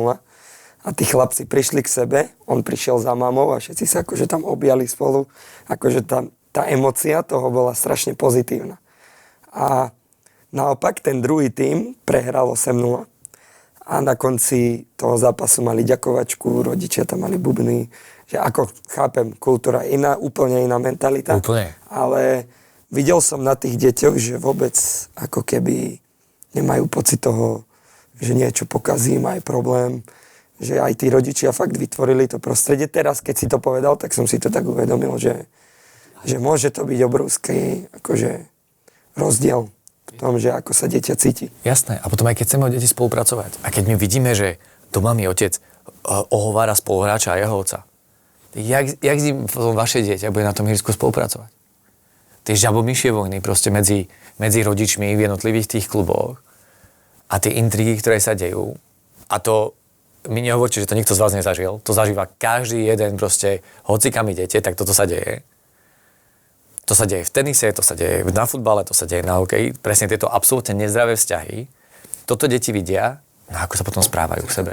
a tí chlapci prišli k sebe, on prišiel za mamou a všetci sa akože tam objali spolu, akože tá emócia toho bola strašne pozitívna. A naopak ten druhý tím prehral 8-0 a na konci toho zápasu mali ďakovačku, rodičia tam mali bubny, že ako chápem, kultúra iná, úplne iná mentalita. Úplne. Ale videl som na tých deťoch, že vôbec ako keby nemajú pocit toho, že niečo pokazí, aj problém, že aj tí rodičia fakt vytvorili to prostredie. Teraz, keď si to povedal, tak som si to tak uvedomil, že môže to byť obrovský akože rozdiel v tom, že ako sa dieťa cíti. Jasné. A potom aj keď chceme o deti spolupracovať a keď my vidíme, že doma mi otec ohovára spoluhráča a jeho otca, jak s ním vaše dieťa bude na tom ihrisku spolupracovať? Tie žabomyšie vojny proste medzi rodičmi v jednotlivých tých kluboch a tie intrigy, ktoré sa dejú. A to my nehovorte, že to nikto z vás nezažil. To zažíva každý jeden proste, hoci kam idete, tak toto sa deje. To sa deje v tenise, to sa deje na futbale, to sa deje na hokeji. Presne tieto absolútne nezdravé vzťahy. Toto deti vidia, no ako sa potom správajú k sebe.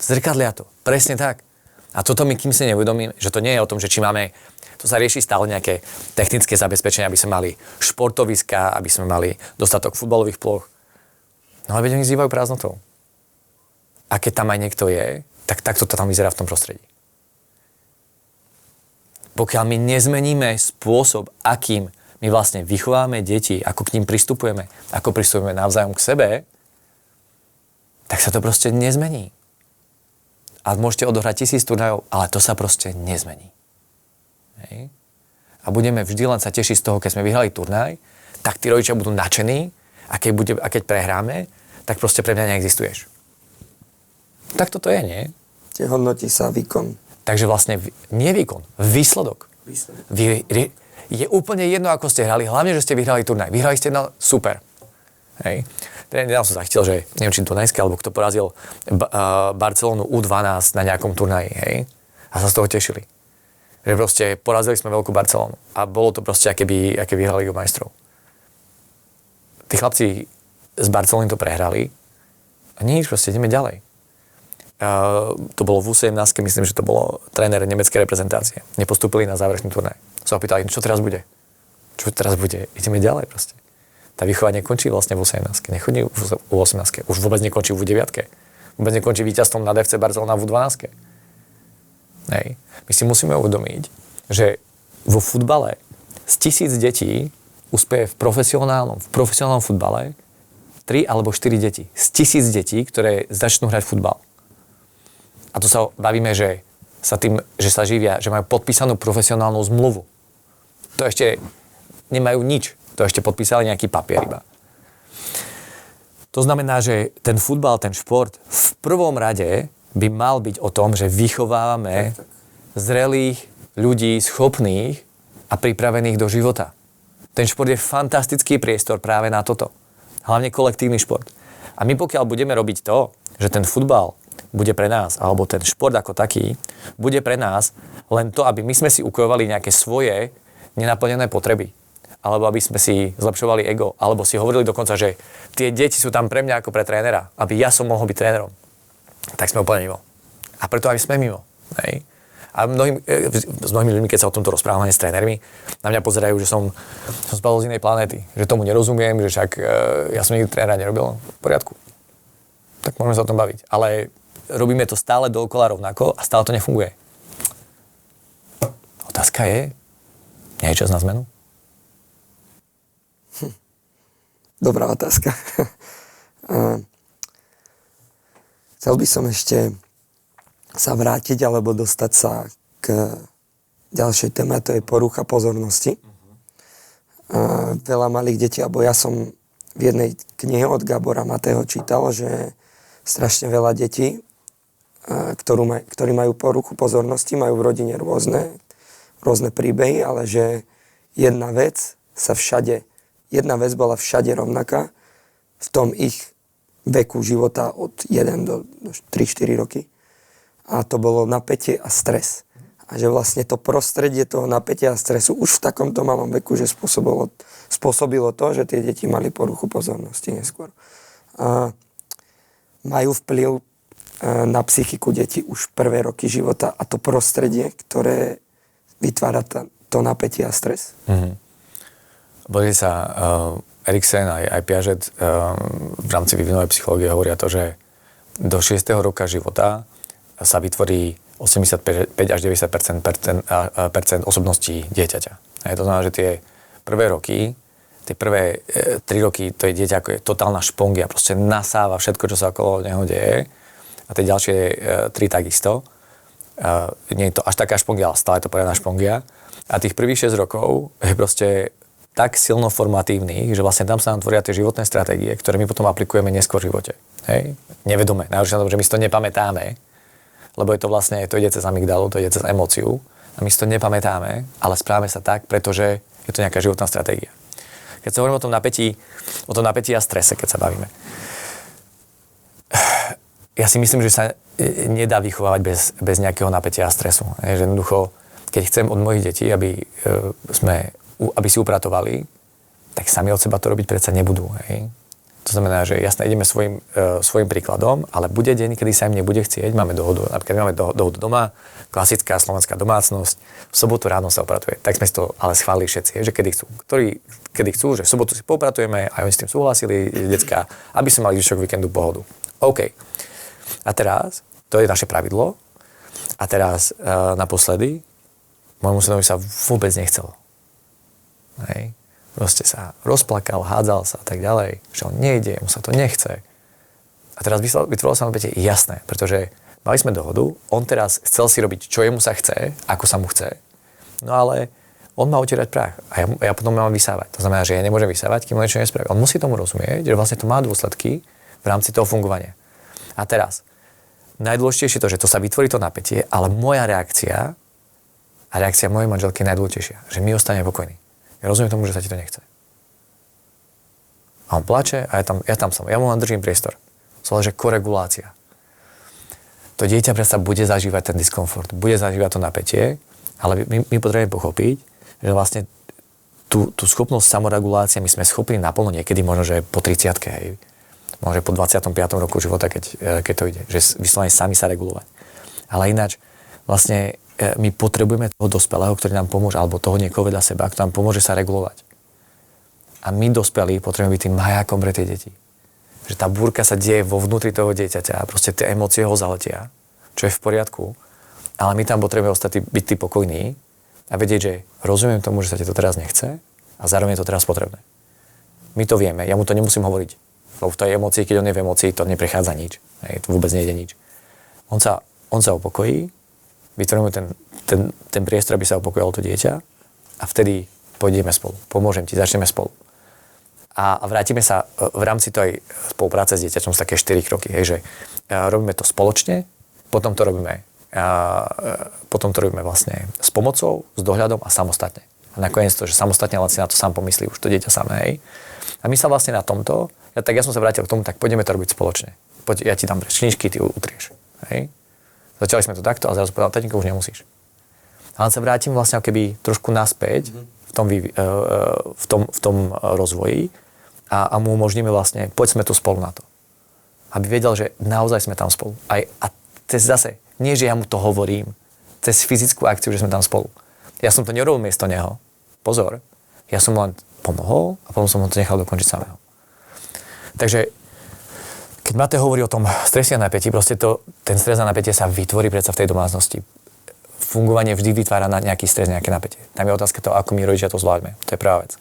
Zrkadlia to. Presne tak. A toto my kým si neuvedomíme, že to nie je o tom, že či máme, to sa rieši stále nejaké technické zabezpečenia, aby sme mali športoviská, aby sme mali dostatok futbalových ploch. No ale veď oni zývajú prázdnotou. A keď tam aj niekto je, tak takto to tam vyzerá v tom prostredí. Pokiaľ my nezmeníme spôsob, akým my vlastne vychováme deti, ako k ním pristupujeme, ako pristupujeme navzájom k sebe, tak sa to proste nezmení. A môžete odohrať 1000 turnajov, ale to sa proste nezmení. Hej. A budeme vždy len sa tešiť z toho, keď sme vyhrali turnaj, tak tí rodičia budú nadšení a keď prehráme, tak proste pre mňa neexistuješ. Tak toto je, nie? Hodnotí sa výkon. Takže vlastne nie výkon, výsledok. Je úplne jedno, ako ste hrali, hlavne, že ste vyhrali turnaj. Vyhrali ste super. Hej. Nedávno som zachytil, že neviem, či Dunajské, alebo kto porazil Barcelonu U12 na nejakom turnaji, hej? A sa z toho tešili. Že proste porazili sme veľkú Barcelonu. A bolo to proste, aké vyhrali Ligu majstrov. Tí chlapci z Barcelony to prehrali a nič, proste ideme ďalej. To bolo v U17, myslím, že to bolo tréner nemeckej reprezentácie. Nepostúpili na záverečný turnaj. Sa opýtali, čo teraz bude? Čo teraz bude? Ideme ďalej proste. Tá výchova nekončí vlastne v U17, nechodí v U18, už vôbec nekončí v U9, vôbec nekončí víťazstvom nad FC Barcelona v U12. Hej. My si musíme uvedomiť, že vo futbale z 1000 detí uspeje v profesionálnom futbale 3 alebo 4 deti. Z 1000 detí, ktoré začnú hrať futbal. A tu sa bavíme, že sa živia, že majú podpísanú profesionálnu zmluvu. To ešte nemajú nič. To ešte podpísali nejaký papier iba. To znamená, že ten futbal, ten šport v prvom rade by mal byť o tom, že vychovávame zrelých ľudí, schopných a pripravených do života. Ten šport je fantastický priestor práve na toto. Hlavne kolektívny šport. A my pokiaľ budeme robiť to, že ten futbal bude pre nás, alebo ten šport ako taký, bude pre nás len to, aby my sme si ukojovali nejaké svoje nenaplnené potreby. Alebo aby sme si zlepšovali ego, alebo si hovorili dokonca, že tie deti sú tam pre mňa ako pre trénera, aby ja som mohol byť trénerom. Tak sme úplne mimo. A preto aj sme mimo. Hej. A s mnohými ľuďmi, keď sa o tomto rozprávame s trénermi, na mňa pozerajú, že som spadol z inej planéty, že tomu nerozumiem, že však ja som nikdy trénera nerobil. V poriadku. Tak môžeme sa o tom baviť. Ale robíme to stále dookola rovnako a stále to nefunguje. Otázka je, nie je čas na zmenu? Dobrá otázka. Chcel by som ešte sa vrátiť alebo dostať sa k ďalšej téme, to je porucha pozornosti. Veľa malých detí, alebo ja som v jednej knihe od Gábora Matého čítal, že strašne veľa detí, ktorí majú poruchu pozornosti, majú v rodine rôzne príbehy, ale že jedna vec bola všade rovnaká v tom ich veku života od 1 do 3-4 roky. A to bolo napätie a stres. A že vlastne to prostredie toho napätia a stresu už v takomto malom veku, že spôsobilo to, že tie deti mali poruchu pozornosti neskôr. A majú vplyv na psychiku detí už prvé roky života a to prostredie, ktoré vytvára to napätie a stres. Boli sa Eriksen aj Piaget v rámci vývinovej psychológie hovoria to, že do 6. roka života sa vytvorí 85 až 90% osobností dieťaťa. To znamená, že tie prvé roky, tie prvé 3 roky, to je dieťa ako je totálna špongia, proste nasáva všetko, čo sa okolo neho deje. A tie ďalšie 3 takisto. Nie je to až taká špongia, ale stále je to poriadna špongia. A tých prvých 6 rokov je proste tak silno formatívnych, že vlastne tam sa nám tvoria tie životné stratégie, ktoré my potom aplikujeme neskôr v živote. Hej? Nevedome. Najhoršie na tom, že my si to nepamätáme, lebo je to vlastne, to ide cez amygdalu, to ide cez emóciu a my si to nepamätáme, ale správame sa tak, pretože je to nejaká životná stratégia. Keď sa hovoríme o tom napätí a strese, keď sa bavíme. Ja si myslím, že sa nedá vychovávať bez nejakého napätia a stresu. Že jednoducho, keď chcem od mojich detí, aby si upratovali, tak sami od seba to robiť predsa nebudú. Hej? To znamená, že jasne ideme svojim príkladom, ale bude deň, kedy sa im nebude chcieť. Máme dohodu, napríklad máme dohodu doma, klasická slovenská domácnosť, v sobotu ráno sa opratuje. Tak sme si to ale schválili všetci, že kedy chcú, že v sobotu si popratujeme, aj oni s tým súhlasili, decká, aby sme mali zvyšok víkendu pohodu. OK. A teraz, to je naše pravidlo, a teraz naposledy môjmu synovi sa vôbec nechcelo. Hej. Proste sa rozplakal, hádzal sa a tak ďalej, že on nejde, mu sa to nechce. A teraz vytvorilo sa napätie jasné, pretože mali sme dohodu, on teraz chcel si robiť, čo jemu sa chce, ako sa mu chce, no ale on má utierať prach a ja potom mám vysávať. To znamená, že ja nemôžem vysávať, kým on niečo nespraví. On musí tomu rozumieť, že vlastne to má dôsledky v rámci toho fungovania. A teraz, najdôležitejšie to, že to sa vytvorí to napätie, ale moja reakcia a reakcia mojej manželky je najdôležitejšia, že my ostaneme pokojní. Ja rozumiem tomu, že sa ti to nechce. A on plače a ja tam som. Ja mu len držím priestor. Slovo, že koregulácia. To dieťa predsa bude zažívať ten diskomfort, bude zažívať to napätie, ale my potrebujeme pochopiť, že vlastne tú schopnosť samoregulácie my sme schopní naplno niekedy, možno, že po 30-ke, hej. Možno po 25. roku života, keď to ide. Že vyslovene sami sa regulovať. Ale ináč, vlastne my potrebujeme toho dospelého, ktorý nám pomôže, alebo toho niekoho vedľa seba, ktorý nám pomôže sa regulovať. A my dospelí potrebujeme byť tým majákom pre tie deti. Že tá búrka sa deje vo vnútri toho dieťaťa a proste tie emócie ho zaletia, čo je v poriadku, ale my tam potrebujeme byť tí pokojní a vedieť, že rozumiem tomu, že sa ti to teraz nechce a zároveň je to teraz potrebné. My to vieme, ja mu to nemusím hovoriť, lebo v tej emócii, keď on je v emócii, to neprechádza nič, to vôbec nejde nič. On sa upokojí, vytvoríme ten priestor, aby sa upokojilo to dieťa a vtedy pôjdeme spolu, pomôžem ti, začneme spolu. A vrátime sa v rámci tej spolupráce s dieťaťom z také 4 kroky, hej, že robíme to spoločne, potom to robíme vlastne s pomocou, s dohľadom a samostatne. A nakoniec to, že samostatne len si na to sám pomyslí už to dieťa samé, hej. A my sa vlastne na tomto, ja som sa vrátil k tomu, tak poďme to robiť spoločne. Poď, ja ti dám čničky, ty utrieš, hej. Začali sme to takto a zrazu povedal, tatínko, už nemusíš. Ale sa vrátim vlastne keby trošku naspäť v tom rozvoji a mu umožníme vlastne, poďme tu spolu na to. Aby vedel, že naozaj sme tam spolu. A zase, nie že ja mu to hovorím, cez fyzickú akciu, že sme tam spolu. Ja som to nerobil miesto neho. Pozor. Ja som len pomohol a potom som ho to nechal dokončiť samého. Takže, keď Matej hovorí o tom strese a napätí, proste ten stres a napätie sa vytvorí predsa v tej domácnosti. Fungovanie vždy vytvára nejaký stres, nejaké napätie. Tam je otázka toho, ako my rodičia to zvládme. To je prvá vec.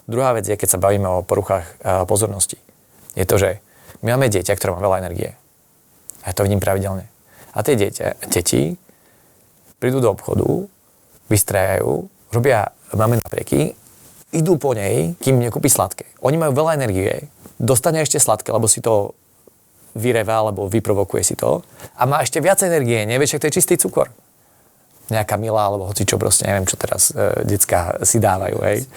Druhá vec je, keď sa bavíme o poruchách pozornosti, je to, že my máme dieťa, ktoré má veľa energie. Ja to vidím pravidelne. A tie deti prídu do obchodu, vystrájajú, máme naprieky, idú po nej, kým nekúpi sladké. Oni majú veľa energie, dostane ešte sladké, lebo si to vyreva, alebo vyprovokuje si to a má ešte viac energie, nevie, však to je čistý cukor. Nejaká milá, alebo hocičo proste, neviem, čo teraz decká si dávajú, hej.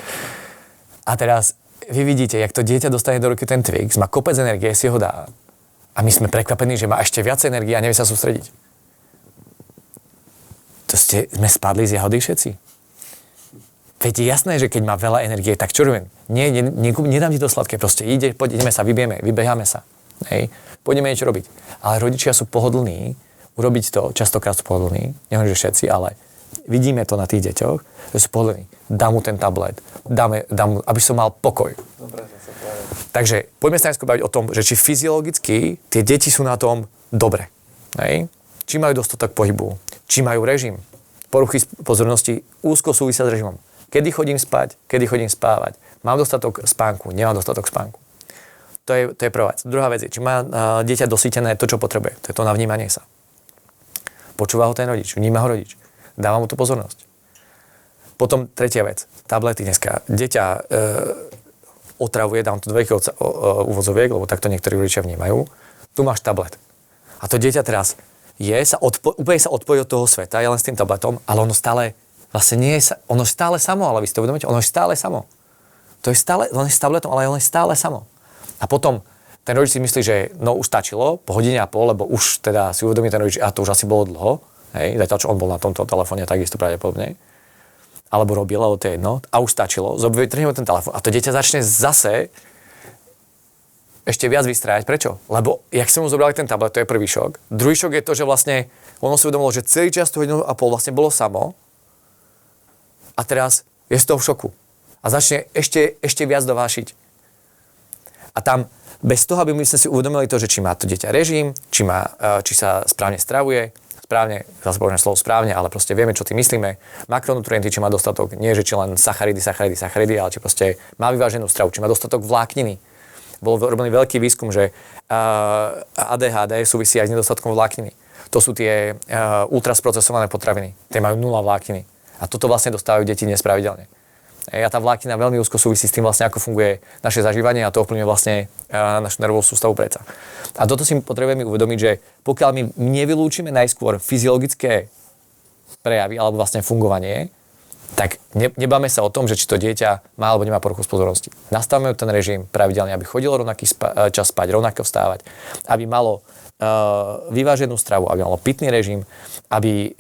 A teraz vy vidíte, jak to dieťa dostane do ruky ten Twix, má kopec energie, si ho dá. A my sme prekvapení, že má ešte viac energie a nevie sa sústrediť. To sme spadli z jahody všetci. Veď je jasné, že keď má veľa energie, tak čo robím? Nedám ti to sladké, proste ideme sa, vybeháme sa. Hej. Pôjdeme niečo robiť. Ale rodičia sú pohodlní urobiť to, častokrát sú pohodlní, nehovorím, že všetci, ale vidíme to na tých deťoch, že sú pohodlní. Dám mu ten tablet, dám mu, aby som mal pokoj. Dobre, takže poďme sa dneska baviť o tom, že či fyziologicky tie deti sú na tom dobre. Hej? Či majú dostatok pohybu, či majú režim. Poruchy pozornosti úzko súvisia s režimom. Kedy chodím spať, kedy chodím spávať. Mám dostatok spánku, nemám dostatok spánku. To je prvá vec. Druhá vec je, či má dieťa dosýtené to, čo potrebuje. To je to na vnímanie sa. Počúva ho ten rodič, vníma ho rodič. Dáva mu tú pozornosť. Potom tretia vec. Tablety dneska. Dieťa otravuje, dám tu do veľkých úvodzoviek, lebo takto niektorí rodičia vnímajú. Tu máš tablet. A to dieťa teraz úplne sa odpojí od toho sveta, je len s tým tabletom, ale ono stále, vlastne nie je, ono je stále samo, ale vy si to uvedomíte, ono je stále samo. To je stále, len s tabletom, ale ono je stále samo. A potom ten rodič si myslí, že no už stačilo, po hodine a pol, lebo už teda si uvedomí ten rodič, a to už asi bolo dlho, hej, zatiaľ čo on bol na tomto telefóne, takisto pravdepodobne. Alebo robil, alebo to je jedno, a už stačilo, vytrhneme ten telefón a to dieťa začne zase ešte viac vystrájať. Prečo? Lebo jak sme mu zobrali ten tablet, to je prvý šok. Druhý šok je to, že vlastne ono si uvedomilo, že celý čas tú hodinu a pol vlastne bolo samo a teraz je z toho v šoku. A začne ešte viac dovášiť. A tam bez toho, aby my sme si uvedomili to, že či má to dieťa režim, či sa správne stravuje, správne, zase poviem slovo správne, ale proste vieme, čo tým myslíme. Makronutrienty, či má dostatok, nie že či len sacharidy, ale či proste má vyváženú stravu, či má dostatok vlákniny. Bol robený veľký výskum, že ADHD súvisí aj s nedostatkom vlákniny. To sú tie ultrasprocesované potraviny. Tie majú 0 vlákniny. A toto vlastne dostávajú deti nespravidelne. A tá vláknina veľmi úzko súvisí s tým vlastne, ako funguje naše zažívanie a to ovplyvňuje vlastne našu nervovú sústavu predsa. A toto si potrebujeme uvedomiť, že pokiaľ my nevylúčime najskôr fyziologické prejavy alebo vlastne fungovanie, tak nebáme sa o tom, že či to dieťa má alebo nemá poruchu z pozornosti. Nastavíme ten režim pravidelne, aby chodilo rovnaký čas spať, rovnako vstávať, aby malo vyváženú stravu, aby malo pitný režim, aby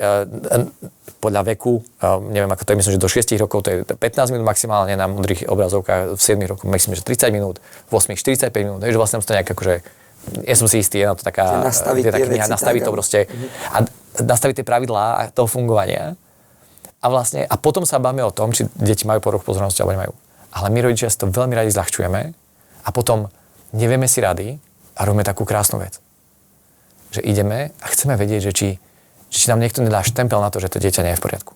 podľa veku, neviem ako to je, myslím, že do 6 rokov to je 15 minút maximálne na modrých obrazovkách, v 7 rokoch myslím, že 30 minút, v 8 45 minút, že vlastne to nejak akože, ja som si istý, je na to taká nastaviť to proste a nastaviť tie pravidlá a toho fungovania a vlastne, a potom sa bavíme o tom, či deti majú poruchu pozornosti alebo nemajú. Ale my rodičia si to veľmi radi zľahčujeme a potom nevieme si rady a robíme takú krásnu vec. Že ideme a chceme vedieť, že či nám niekto nedá štempel na to, že to dieťa nie je v poriadku.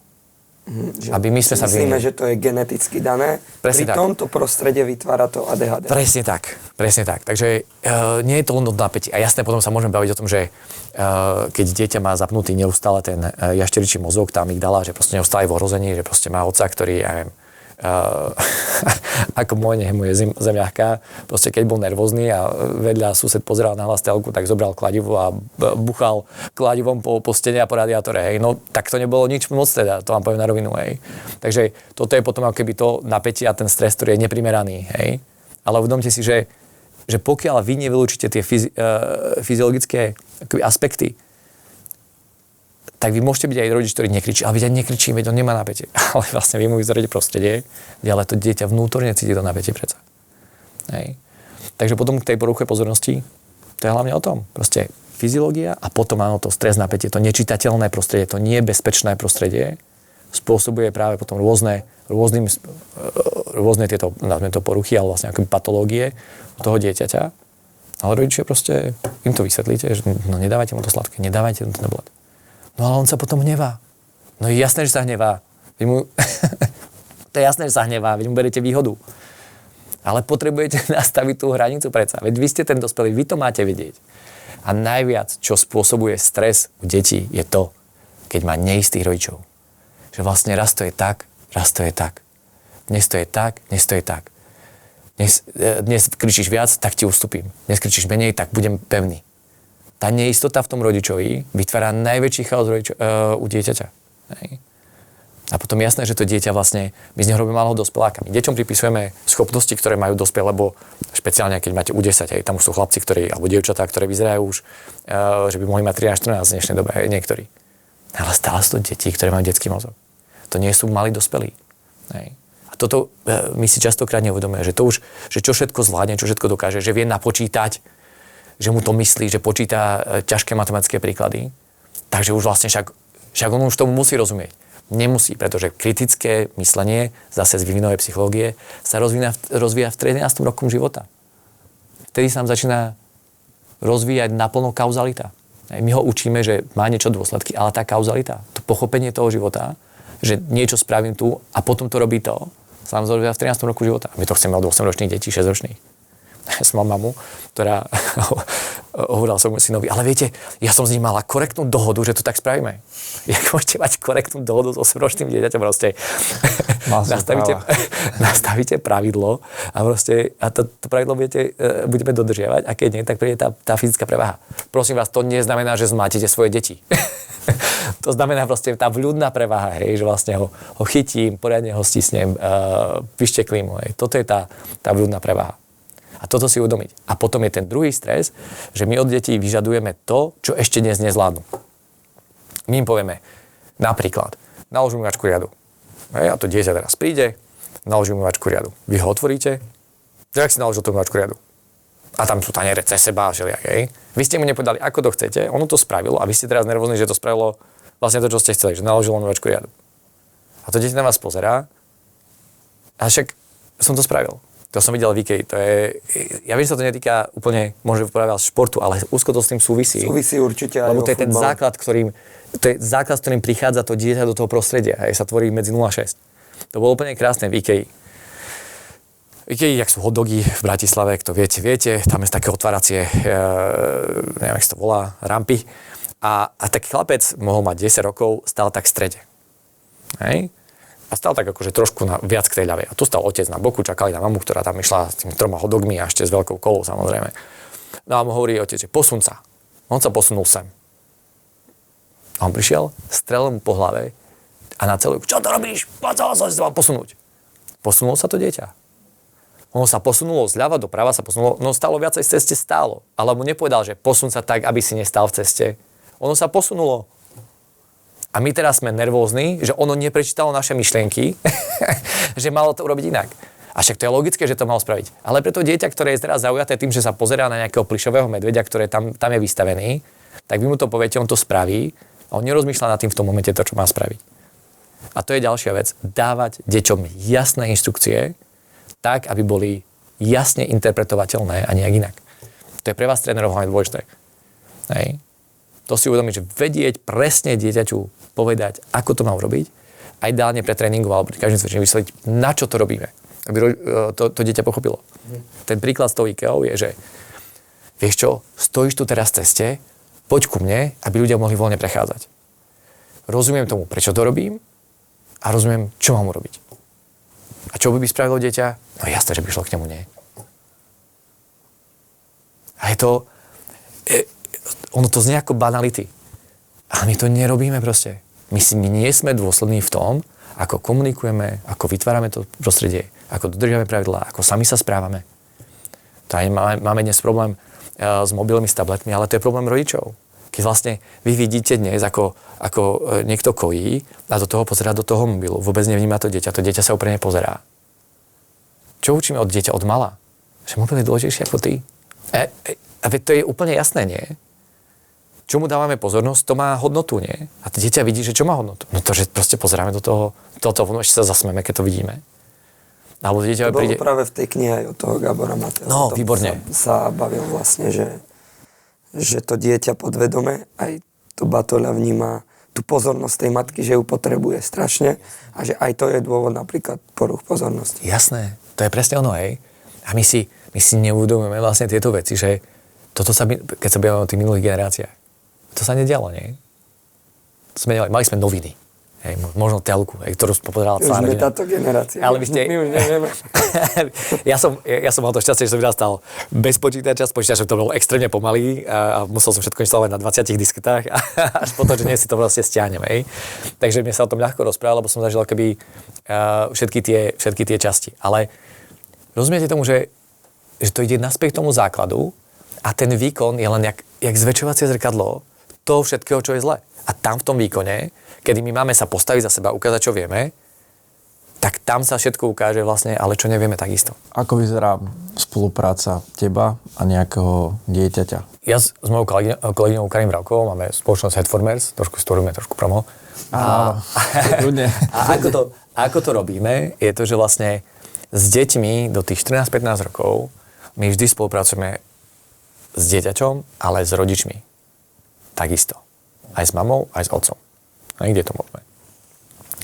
Aby my sme sa myslíme, že to je geneticky dané. Presne pri tak. tomto prostredie vytvára to ADHD. Presne tak. Takže nie je to len od napätí. A jasné, potom sa môžeme baviť o tom, že keď dieťa má zapnutý neustále ten jašteričí mozog, tá amygdala, že proste neustále je v ohrození, že proste má otca, ktorý, ja neviem, ako moje zemiahka, proste keď bol nervózny a vedľa sused pozeral na hlas telku, tak zobral kladivo a buchal kladivom po stene a po radiátore, hej. No tak to nebolo nič moc teda, to vám poviem na rovinu, hej. Takže toto je potom ako keby to napätie a ten stres, ktorý je neprimeraný, hej. Ale uvedomte si, že pokiaľ vy nevylúčite tie fyziologické aspekty, tak vy môžete byť aj rodič, ktorý nekričí, ale veď aj nekričí, veď on nemá napätie. Ale vlastne vy mu vyzerate prostredie, kde ale to dieťa vnútorne cíti to napätie predsa. Hej. Takže potom k tej poruche pozornosti, to je hlavne o tom. Proste fyziológia a potom áno, to stres, napätie, to nečitateľné prostredie, to nebezpečné prostredie spôsobuje práve potom rôzne tieto, nazvime to poruchy, ale vlastne akoby patológie toho dieťaťa. Ale rodičia proste im to vysvetlíte, že no nedávajte mu to sladké, nedávajte mu to tablet. No ale on sa potom hnevá. No je jasné, že sa hnevá. To je jasné, že sa hnevá, veď mu beriete výhodu. Ale potrebujete nastaviť tú hranicu predsa. Veď vy ste ten dospelý, vy to máte vedieť. A najviac, čo spôsobuje stres u detí, je to, keď má neistých rodičov. Že vlastne raz to je tak, raz to je tak. Dnes to je tak, dnes to je tak. Dnes kričíš viac, tak ti ustúpim. Dnes kričíš menej, tak budem pevný. Tá neistota v tom rodičovi vytvára najväčší chaos u dieťaťa. Hej. A potom jasné, že to dieťa vlastne, my z neho robíme malého dospeláka. My deťom pripisujeme schopnosti, ktoré majú dospelé, lebo špeciálne keď máte u 10, hej, tam už sú chlapci, alebo dievčatá, ktoré vyzerajú už, že by mohli mať 13-14 v dnešnej dobe, hej, niektorí. Ale stále sú to deti, ktoré majú detský mozog. To nie sú malí dospelí. Hej. A toto my si častokrát neuvedomujeme, že to už, že čo všetko zvládne, čo všetko dokáže, že vie napočítať, že mu to myslí, že počíta ťažké matematické príklady, takže už vlastne však on už tomu musí rozumieť. Nemusí, pretože kritické myslenie, zase z vývinovej psychológie, sa rozvíja v 13. roku života. Vtedy sa nám začína rozvíjať naplno kauzalita. My ho učíme, že má niečo dôsledky, ale tá kauzalita, to pochopenie toho života, že niečo spravím tu a potom to robí to, sa nám rozvíja v 13. roku života. My to chceme od 8-ročných detí, 6-ročných. Ja som mal mamu, ktorá hovorila som synovi, ale viete, ja som s ním mala korektnú dohodu, že to tak spravíme. Jak môžete mať korektnú dohodu s 8-ročným dieťaťom proste? Nastavíte pravidlo a proste a to pravidlo budeme dodržiavať a keď nie, tak príde tá fyzická prevaha. Prosím vás, to neznamená, že zmátite svoje deti. To znamená proste tá vľudná prevaha, hej, že vlastne ho chytím, poriadne ho stisnem, vyšteklím ho. Hej. Toto je tá vľudná prevaha. A toto si uvedomiť. A potom je ten druhý stres, že my od detí vyžadujeme to, čo ešte dnes nezvládnu. My im povieme, napríklad, nalož umývačku riadu. A to dieťa teraz príde, naloží umývačku riadu. Vy ho otvoríte, jak si naložil tú umývačku riadu? A tam sú taniere cez seba a všelijak. Vy ste mu nepovedali, ako to chcete, ono to spravilo a vy ste teraz nervózni, že to spravilo vlastne to, čo ste chceli, že naložilo umývačku riadu. A to dieťa na vás pozerá a však som to spravil. To som videl v IKEA, to je, ja viem, že sa to netýka úplne, možno povedať športu, ale úzko to s tým súvisí. Súvisí určite aj lebo to je ten základ, s ktorým prichádza to dieťa do toho prostredia, hej, sa tvorí medzi 0 a 6. To bolo úplne krásne v IKEA. V IKEA, jak sú hot dogy v Bratislave, to viete, tam je také otváracie, neviem, jak sa to volá, rampy. A taký chlapec mohol mať 10 rokov, stál tak v strede. Hej? A stál tak akože trošku viac k tej ľavej. A tu stal otec na boku, čakali na mamu, ktorá tam išla s tými 3 hotdogmi a ešte s veľkou kolou samozrejme. No a mu hovorí otec, že posun sa. On sa posunul sem. A on prišiel, strelil mu po hlave A na celú, čo to robíš? Poď sa posunúť. Posunulo sa to dieťa. Ono sa posunulo zľava doprava, no stalo viacej v ceste, stálo. Ale mu nepovedal, že posun sa tak, aby si nestal v ceste. Ono sa posunulo. A my teraz sme nervózni, že ono neprečítalo naše myšlienky, že malo to urobiť inak. A však to je logické, že to malo spraviť. Ale pre to dieťa, ktoré je teraz zaujaté tým, že sa pozerá na nejakého plyšového medveďa, ktorý tam je vystavený, tak vy mu to poviete, on to spraví a on nerozmýšľa nad tým v tom momente to, čo má spraviť. A to je ďalšia vec. Dávať deťom jasné inštrukcie, tak, aby boli jasne interpretovateľné a nejak inak. To je pre vás trénerov hlavne dôležité. Hej. To si uvedomiť, že vedieť presne dieťaťu povedať, ako to má urobiť, a ideálne pre tréningu alebo pri každým cvičení vysvetliť, na čo to robíme. Aby to dieťa pochopilo. Ten príklad s tou IKEAou je, že vieš čo, stojíš tu teraz v ceste, poď ku mne, aby ľudia mohli voľne prechádzať. Rozumiem tomu, prečo to robím a rozumiem, čo mám urobiť. A čo by spravilo dieťa? No jasné, že by šlo k nemu, nie. A je to... ono to znie ako banality. Ale my to nerobíme proste. My nie sme dôslední v tom, ako komunikujeme, ako vytvárame to prostredie, ako dodržiavame pravidlá, ako sami sa správame. Máme dnes problém s mobilmi, s tabletmi, ale to je problém rodičov. Keď vlastne vy vidíte dnes, ako niekto kojí a do toho pozerá do toho mobilu, vôbec nevníma to dieťa sa úplne pozerá. Čo učíme od dieťa od mala? Že mobil je dôležitejší ako ty. A to je úplne jasné, nie? Čomu dávame pozornosť, to má hodnotu, nie? A to dieťa vidí, že čo má hodnotu. No to, že proste pozeráme do toho, ešte sa zasmeme, keď to vidíme. Alebo dieťa to bolo práve v tej knihe aj od toho Gábora Mateja. No, výborne. Sa bavil vlastne, že to dieťa podvedome aj to Batoľa vníma tú pozornosť tej matky, že ju potrebuje strašne a že aj to je dôvod napríklad poruch pozornosti. Jasné, to je presne ono, hej. A my si neuvedomujeme vlastne tieto veci, že toto sa, keď sa bavíme o tých minulých generáciách, to sa nedialo, nie? Mali sme noviny, hej, možno telku, ktorú pozerala celá rodina. Už sme táto generácia. Ale my už nevieme. ja som mal to šťastie, že som vyrastal bez počítača, s počítačom to bolo extrémne pomalý a musel som všetko inštalovať na 20 disketách a až potom, že nie si to vlastne stiahnem, hej. Takže mne sa o tom ľahko rozprával, lebo som zažil keby všetky tie časti. Ale rozumiete tomu, že to ide naspäť k tomu základu a ten výkon je len jak zväčšovacie zrkadlo toho všetkého, čo je zle. A tam v tom výkone, kedy my máme sa postaviť za seba, ukázať, čo vieme, tak tam sa všetko ukáže vlastne, ale čo nevieme, takisto. Ako vyzerá spolupráca teba a nejakého dieťaťa? Ja s mojou kolegyňou Karim Vravkovou máme spoločnosť Headformers, trošku storujeme, trošku promo. A ako to robíme, je to, že vlastne s deťmi do tých 14-15 rokov my vždy spolupracujeme s dieťaťom, ale s rodičmi. Takisto. Aj s mamou, aj s otcom. A kde to môžeme.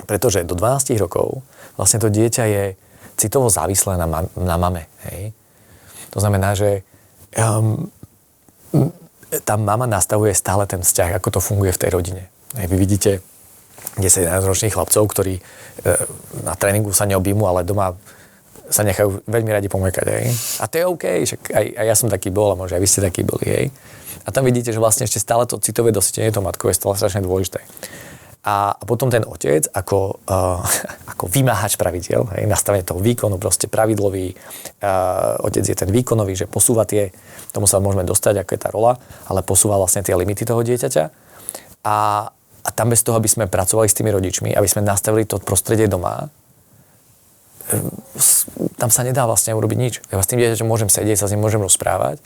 Pretože do 12 rokov vlastne to dieťa je citovo závislé na mame. Hej? To znamená, že tá mama nastavuje stále ten vzťah, ako to funguje v tej rodine. Hej, vy vidíte 10-11-ročných chlapcov, ktorí na tréningu sa neobjímu, ale doma sa nechajú veľmi radi pomekať. Hej? A to je OK, však aj ja som taký bol a možno aj vy ste takí boli. Hej? A tam vidíte, že vlastne ešte stále to citové dosytenie tou matkou je stále strašne dôležité. A potom ten otec, ako vymáhač pravidiel, hej, nastavenie toho výkonu, proste pravidlový, otec je ten výkonový, že posúva tomu sa môžeme dostať, ako je tá rola, ale posúva vlastne tie limity toho dieťaťa. A tam bez toho, aby sme pracovali s tými rodičmi, aby sme nastavili to prostredie doma, tam sa nedá vlastne urobiť nič. Ja s tým dieťaťom môžem sedieť, sa s ním môžem rozprávať,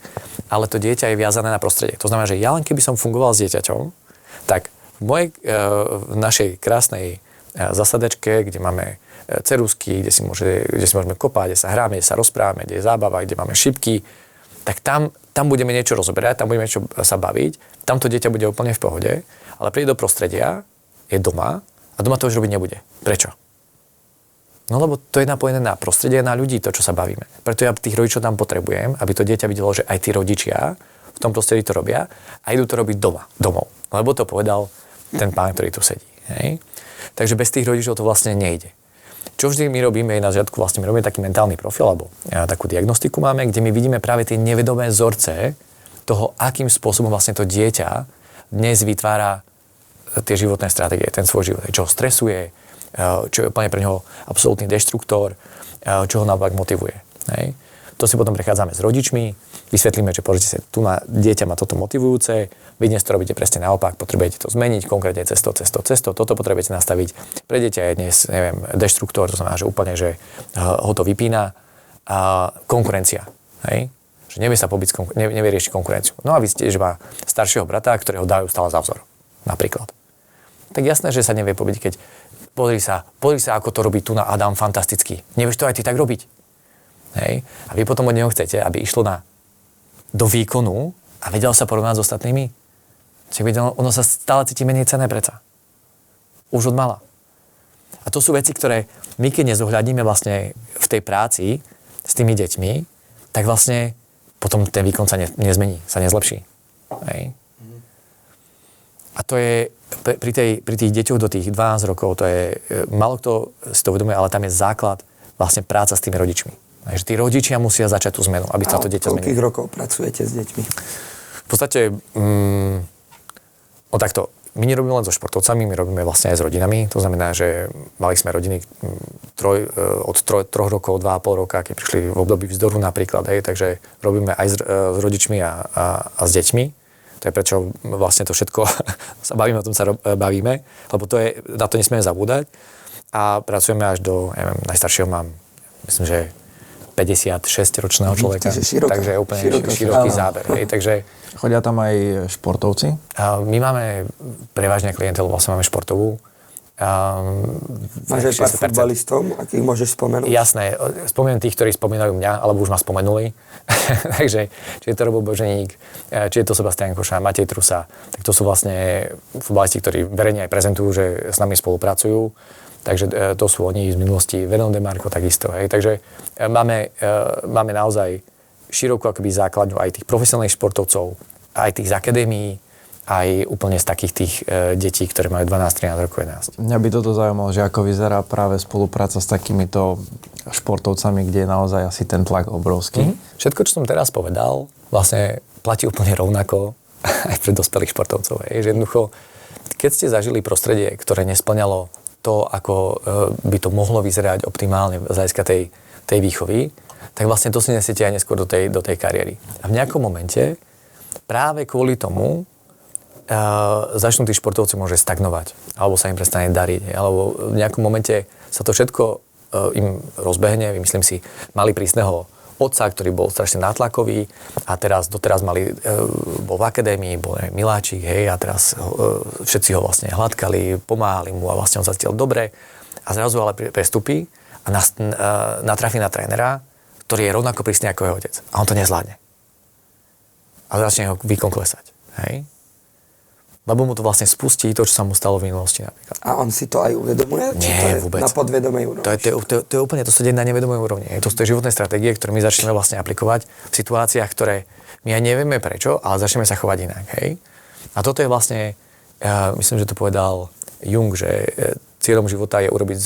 ale to dieťa je viazané na prostredie. To znamená, že ja len keby som fungoval s dieťaťom, tak v našej krásnej zasadačke, kde máme ceruzky, kde si môžeme kopať, kde sa hráme, kde sa rozprávame, kde je zábava, kde máme šipky, tak tam budeme niečo rozoberať, tam budeme niečo sa baviť, tam to dieťa bude úplne v pohode, ale príde do prostredia, je doma a doma to už robiť nebude. Prečo? No lebo to je napojené na prostredie, na ľudí, to, čo sa bavíme. Preto ja tých rodičov tam potrebujem, aby to dieťa videlo, že aj tí rodičia v tom prostredí to robia a idú to robiť domov. Lebo to povedal ten pán, ktorý tu sedí. Hej? Takže bez tých rodičov to vlastne nejde. Čo vždy my robíme, je na začiatku vlastne my robíme taký mentálny profil, alebo takú diagnostiku máme, kde my vidíme práve tie nevedomé vzorce toho, akým spôsobom vlastne to dieťa dnes vytvára tie životné stratégie, ten svoj život, čo ho stresuje, čo je úplne pre neho absolútny deštruktor, čo ho naopak motivuje. Hej. To si potom prechádzame s rodičmi, vysvetlíme, že pozrite sa, tu na dieťa má toto motivujúce, vy dnes to robíte presne naopak, potrebujete to zmeniť, konkrétne cesto, toto potrebujete nastaviť. Pre dieťa je dnes, neviem, deštruktor, to znamená, že úplne, že ho to vypína. A konkurencia, hej? Že nevie sa pobiť, nevie riešiť konkurenciu. No a vy ste, že má staršieho brata, ktorého dajú stále za vzor, napríklad. Tak jasné, že sa nevie pobiť, keď pozri sa, ako to robí tu na Adam fantasticky. Nevieš to aj ty tak robiť. Hej? A vy potom od neho chcete, aby išlo do výkonu a vedel sa porovnať s ostatnými. Ono sa stále cíti menej cenné predsa. Už od mala. A to sú veci, ktoré my keď nezohľadníme vlastne v tej práci s tými deťmi, tak vlastne potom ten výkon sa nezmení, sa nezlepší. Hej? A to je pri tých deťoch do tých 12 rokov, to je, málo kto si to uvedomuje, ale tam je základ vlastne práca s tými rodičmi. Takže tí rodičia musia začať tú zmenu, aby sa to dieťa zmenilo. Koľkých rokov pracujete s deťmi? V podstate, takto, my nerobíme len so športovcami, my robíme vlastne aj s rodinami. To znamená, že mali sme rodiny od 3 rokov, 2,5 roka, keď prišli v období vzdoru napríklad, hej, takže robíme aj s rodičmi a s deťmi. To je prečo vlastne to všetko sa bavíme, o tom sa bavíme, lebo na to nesmieme zabúdať. A pracujeme až do, neviem, najstaršieho mám, myslím, že 56-ročného človeka. Takže je úplne široký záber. Hej, takže chodia tam aj športovci? My máme prevažne klientelu, vlastne máme športovú. Máš aj pár futbalistov, akých môžeš spomenúť? Jasné, spomeniem tých, ktorí spomínajú mňa, alebo už ma spomenuli. Takže, či je to Robo Boženík, či je to Sebastian Koša, Matej Trusa, tak to sú vlastne futbalisti, ktorí verejne aj prezentujú, že s nami spolupracujú. Takže to sú oni z minulosti, Venom Demarko takisto. Hej. Takže máme naozaj širokú akoby základňu aj tých profesionálnych športovcov, aj tých z akadémií, aj úplne z takých tých detí, ktoré majú 12, 13 rokov, 11. Mňa by toto zaujímalo, že ako vyzerá práve spolupráca s takýmito športovcami, kde je naozaj asi ten tlak obrovský. Všetko, čo som teraz povedal, vlastne platí úplne rovnako aj pre dospelých športovcov. Hej. Že jednoducho, keď ste zažili prostredie, ktoré nesplňalo to, ako by to mohlo vyzerať optimálne z hľadiska tej výchovy, tak vlastne to si nesiete aj neskôr do tej kariéry. A v nejakom momente práve kvôli tomu začnú tí športovci môže stagnovať, alebo sa im prestane dariť, alebo v nejakom momente sa to všetko im rozbehne. Myslím si, mali prísneho otca, ktorý bol strašne nátlakový a doteraz bol v akadémii, bol miláčik, hej, a teraz všetci ho vlastne hladkali, pomáhali mu a vlastne on sa cítil dobre a zrazu ale prestupí a natrafí na trénera, ktorý je rovnako prísny ako jeho otec a on to nezvládne. A začne ho výkon klesať, hej. Lebo mu to vlastne spustí to, čo sa mu stalo v minulosti napríklad. A on si to aj uvedomuje? Nie, vôbec. Na podvedomej úrovni? To je úplne, to sa deje na nevedomej úrovni. To sú životné stratégie, ktoré my začneme vlastne aplikovať v situáciách, ktoré my aj nevieme prečo, ale začneme sa chovať inak, hej. A toto je vlastne, myslím, že to povedal Jung, že cieľom života je urobiť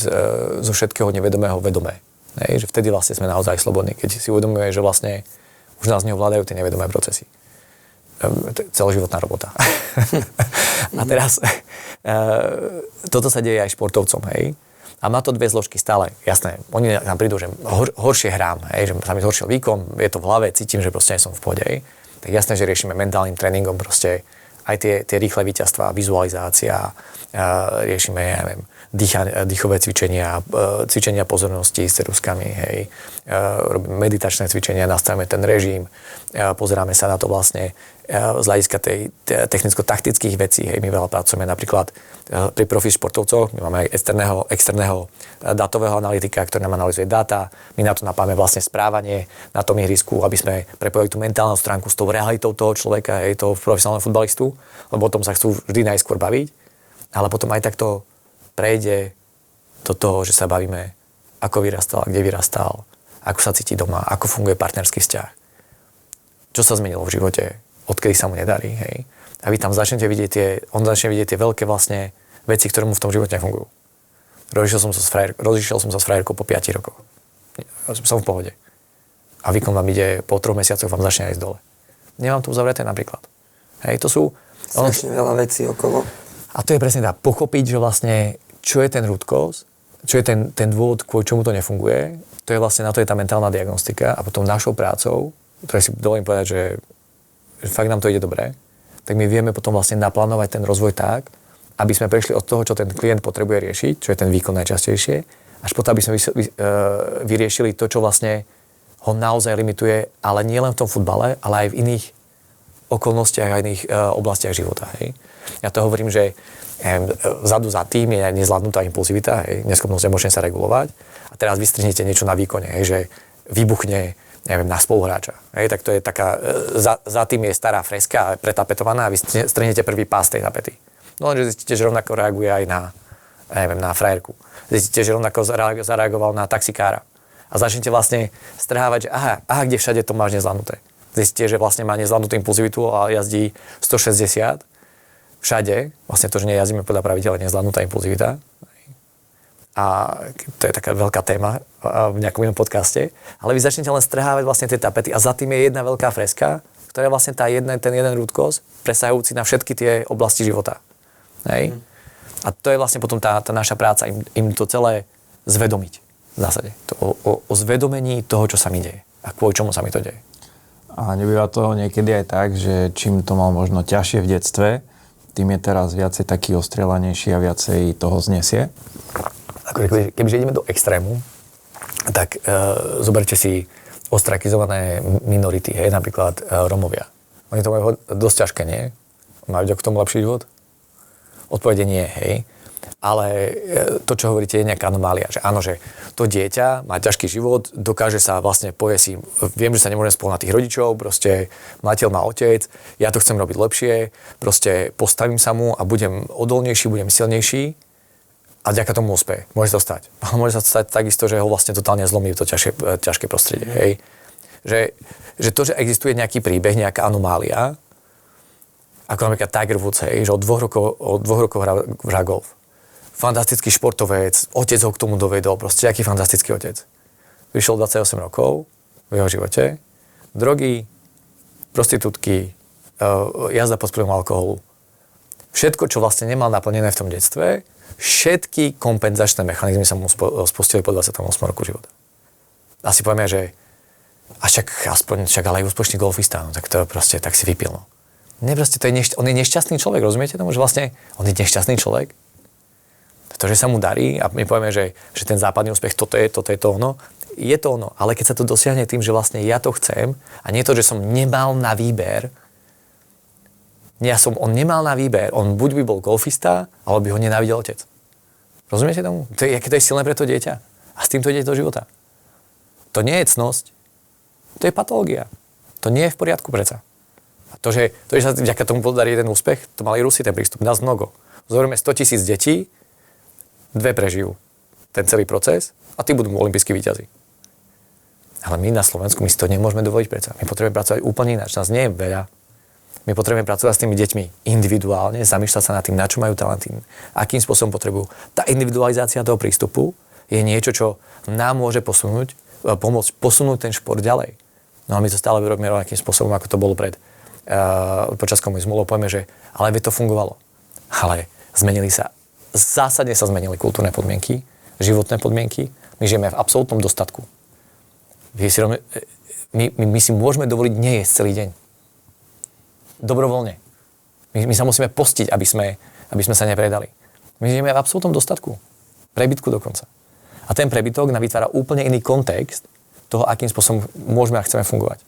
zo všetkého nevedomého vedomé. Hej, že vtedy vlastne sme naozaj slobodní, keď si uvedomuje, že vlastne už nás neovládajú tie nevedomé procesy. Celoživotná robota. A teraz toto sa deje aj športovcom, hej. A má to dve zložky stále, jasné. Oni nám prídu, že horšie hrám, hej, že sa mi zhoršil výkon, je to v hlave, cítim, že proste nie som v pohode, hej. Tak jasné, že riešime mentálnym tréningom proste aj tie rýchle víťazstvá, vizualizácia, riešime, ja neviem, dýchové cvičenia, cvičenia pozornosti s ceruskami, hej. Robíme meditačné cvičenia, nastavíme ten režim, pozeráme sa na to vlastne z hľadiska tej technicko-taktických vecí, hej. My veľa pracujeme napríklad pri profi športovcoch, my máme aj externého dátového analytika, ktorý nám analyzuje dáta, my na to napáme vlastne správanie na tom ihrisku, aby sme prepojili tú mentálnu stránku s tou realitou toho človeka, hej, toho profesionálneho futbalistu, lebo o tom sa chcú vždy najskôr baviť, ale potom aj takto prejde do toho, že sa bavíme, ako vyrastal, kde vyrastal, ako sa cíti doma, ako funguje partnerský vzťah. Čo sa zmenilo v živote, odkedy sa mu nedarí, hej. A vy tam začnete vidieť on začne vidieť tie veľké vlastne veci, ktoré mu v tom živote nefungujú. Rozišiel som sa s frajerkou po 5 rokoch. Som v pohode. A výkon vám ide po 3 mesiacoch, vám začne ísť dole. Nemám to uzavreté napríklad. Hej, to sú... Strašne veľa vecí okolo. A to je presne pochopiť, že vlastne, čo je ten root cause, čo je ten dôvod, kvôli čomu to nefunguje. To je vlastne, na to je tá mentálna diagnostika a potom našou prácou, ktoré si dovolím povedať, že fakt nám to ide dobre, tak my vieme potom vlastne naplánovať ten rozvoj tak, aby sme prešli od toho, čo ten klient potrebuje riešiť, čo je ten výkon najčastejšie, až potom, aby sme vyriešili to, čo vlastne ho naozaj limituje, ale nie len v tom futbale, ale aj v iných okolnostiach a iných oblastiach života. Hej. Ja to hovorím, že vzadu za tým je nezvládnutá impulzivita, hej, neschopnosť emočne sa regulovať a teraz vystrihnete niečo na výkone, hej, že vybuchne, neviem, na spoluhráča. Hej, tak to je taká, za tým je stará freska pretapetovaná a vy strhnete prvý pás tej tapety. No lenže zistíte, že rovnako reaguje aj na, neviem, na frajerku. Zistíte, že rovnako zareagoval na taxikára. A začnete vlastne strhávať, že aha, kde všade to máš nezvládnuté. Zistíte, že vlastne má nezvládnutú impulzivitu a jazdí 160 všade. Vlastne to, že nejazdíme podľa pravidel, nezvládnutá impulzivita. A to je taká veľká téma v nejakom inom podcaste. Ale vy začnete len strhávať vlastne tie tapety a za tým je jedna veľká freska, ktorá je vlastne ten jeden root cause, presahujúci na všetky tie oblasti života. Hej? A to je vlastne potom tá naša práca, im to celé zvedomiť. V zásade. O zvedomení toho, čo sa mi deje. A kvôli čomu sa mi to deje. A nebýva to niekedy aj tak, že čím to mal možno ťažšie v detstve, tým je teraz viacej taký ostrielanejší a viacej toho znesie? Kebyže ideme do extrému, tak zoberte si ostrakizované minority, hej, napríklad Rómovia. Oni to majú dosť ťažké, nie? Majú k tomu lepší život? Odpovede nie, hej. Ale to, čo hovoríte, je nejaká anomália. Že áno, že to dieťa má ťažký život, dokáže sa vlastne povie si, viem, že sa nemôžem spoľahnúť na tých rodičov, proste majiteľ má otec, ja to chcem robiť lepšie, proste postavím sa mu a budem odolnejší, budem silnejší a vďaka tomu úspeje. Môže sa stať. Ale môže sa stať takisto, že ho vlastne totálne zlomí to ťažké prostredie. Hej. Že to, že existuje nejaký príbeh, nejaká anomália, ako napríklad Tiger Woods, hej, že od dvoch rokov hrá golf. Fantastický športovec, otec ho k tomu dovedol, proste aký fantastický otec. Vyšiel 28 rokov v jeho živote, drogy, prostitútky, jazda pod vplyvom alkoholu. Všetko, čo vlastne nemal naplnené v tom detstve, všetky kompenzačné mechanizmy sa mu spustili po 28 roku života. Asi povieme, že však ale aj úspešný golfista, no, tak to proste tak si vypil. No. Nie, proste on je nešťastný človek, rozumiete tomu, že vlastne on je nešťastný človek? To, že sa mu darí a my povieme, že ten západný úspech, toto je to ono, je to ono. Ale keď sa to dosiahne tým, že vlastne ja to chcem a nie to, že som nemal na výber, on nemal na výber, on buď by bol golfista, alebo by ho nenávidel otec. Rozumiete tomu? Aké to je silné pre to dieťa. A s tým to ide do života. To nie je cnosť, to je patológia. To nie je v poriadku predsa. A to, že sa vďaka tomu podarí jeden úspech, to mali Rusi ten prístup, nás mnoho. Zoberieme 100 000 detí, 2 prežijú ten celý proces a tí budú olympijskí víťazi. Ale my na Slovensku, my si to nemôžeme dovoliť predsa. My potrebujeme pracovať úplne ináč. Nás nie je veľa. My potrebujeme pracovať s tými deťmi individuálne, zamýšľať sa nad tým, na čo majú talenty, akým spôsobom potrebujú. Tá individualizácia toho prístupu je niečo, čo nám môže pomôcť posunúť ten šport ďalej. No a my to stále robíme rovnakým spôsobom, ako to bolo počas komunizmu. Povieme, že ale to fungovalo. Ale zásadne sa zmenili kultúrne podmienky, životné podmienky. My žijeme v absolútnom dostatku. My si môžeme dovoliť nejesť celý deň. Dobrovoľne. My sa musíme postiť, aby sme sa nepredali. My žijeme v absolútnom dostatku. Prebytku dokonca. A ten prebytok nám vytvára úplne iný kontext toho, akým spôsobom môžeme a chceme fungovať.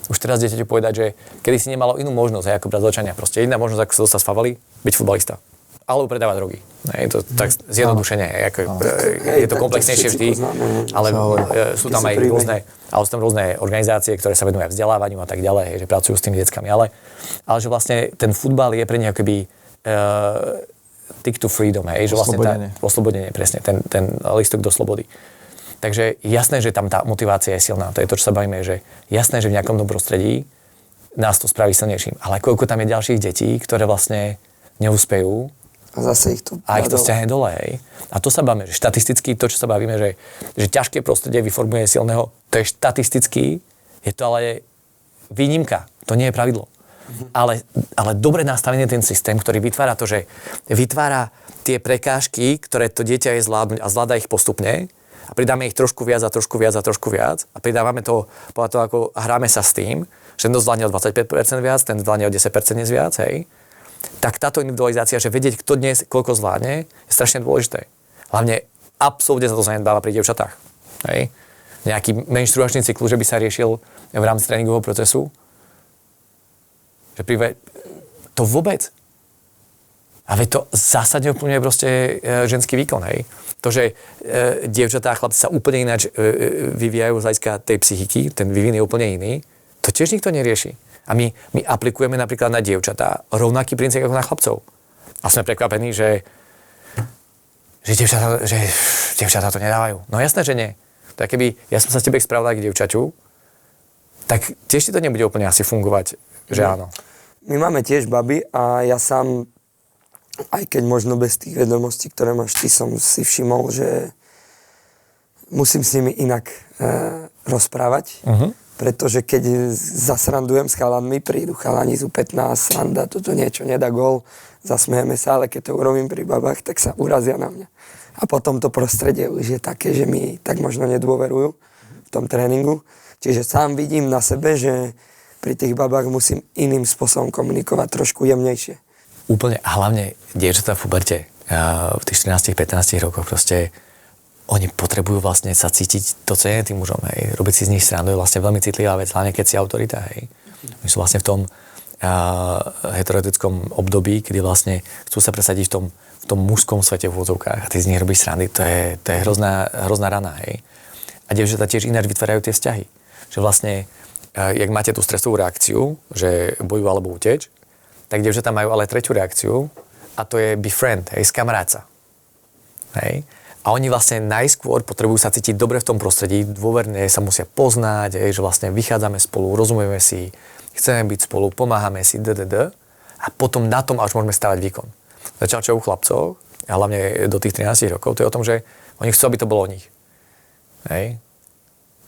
Už teraz dieťaťu povedať, že kedy si nemalo inú možnosť, ako Brazílčania. Proste jediná možnosť, ako sa dostať z favely, byť futbalista. Alebo predávať drogy. Je to tak zjednodušene. Je to komplexnejšie vždy, ale sú tam aj rôzne organizácie, ktoré sa venujú aj vzdelávaniu a tak ďalej, že pracujú s tými deckami. Ale že vlastne ten futbal je pre nich akoby tick to freedom, že vlastne oslobodenie, presne, ten lístok do slobody. Takže jasné, že tam tá motivácia je silná. To je to, čo sa bavíme, že jasné, že v nejakom tom prostredí nás to spraví silnejším. Ale koľko tam je ďalších detí, ktoré vlastne neúspejú, a zase ich to stiahne dole, hej. A to sa bavíme, že štatisticky, to, čo sa bavíme, že ťažké prostredie vyformuje silného, to je štatisticky, je to ale výnimka, to nie je pravidlo. ale dobre nastavený ten systém, ktorý vytvára to, že vytvára tie prekážky, ktoré to dieťa je zvládnuť a zvláda ich postupne a pridáme ich trošku viac a trošku viac a trošku viac a pridávame to podľa toho, ako hráme sa s tým, že ten zvládne o 25% viac, ten zvládne o 10% viac, hej. Tak táto individualizácia, že vedieť, kto dnes koľko zvládne, je strašne dôležité. Hlavne absolútne sa to zanedbáva pri dievčatách. Hej. Nejaký menštruačný cyklus, že by sa riešil v rámci tréningového procesu. Že to vôbec. A veď to zásadne úplne proste ženský výkon, hej. To, že dievčatá a chlapci sa úplne ináč vyvíjajú z hľadiska tej psychiky, ten vývin je úplne iný, to tiež nikto nerieši. A my aplikujeme napríklad na dievčatá rovnaký princíp ako na chlapcov. A sme prekvapení, že dievčatá to nedávajú. No jasné, že nie. Tak keby ja som sa s tebe spravil k dievčaťu, tak tiež ti to nebude úplne asi fungovať, že áno. My máme tiež baby a ja sám, aj keď možno bez tých vedomostí, ktoré máš ty, som si všimol, že musím s nimi inak rozprávať. Pretože keď zasrandujem s chalanmi, prídu chalani z U15, sranda, toto niečo nedá gól, zasmejeme sa, ale keď to urobím pri babách, tak sa urazia na mňa. A potom to prostredie už je také, že mi tak možno nedôverujú v tom tréningu. Čiže sám vidím na sebe, že pri tých babách musím iným spôsobom komunikovať, trošku jemnejšie. Úplne, a hlavne dievčatá v puberte, v tých 14-15 rokoch proste oni potrebujú vlastne sa cítiť to, co je tým mužom, hej. Robiť si z nich srandu je vlastne veľmi citlivá vec, hlavne keď si autorita, hej. Oni sú vlastne v tom heterotickom období, kedy vlastne chcú sa presadiť v tom mužskom svete v úvodzovkách a ty z nich robíš srandy, to je hrozná rana, hej. A dievčatá tiež ináč vytvárajú tie vzťahy. Že vlastne, jak máte tú stresovú reakciu, že bojujú alebo uteč, tak dievčatá majú ale tretiu reakciu a to je befriend, hej, skamarát sa. Hej. A oni vlastne najskôr potrebujú sa cítiť dobre v tom prostredí, dôverne sa musia poznať, že vlastne vychádzame spolu, rozumieme si, chceme byť spolu, pomáhame si, a potom na tom až môžeme stavať výkon. Začal čo u chlapcov, a hlavne do tých 13 rokov, to je o tom, že oni chcú, aby to bolo o nich. Hej.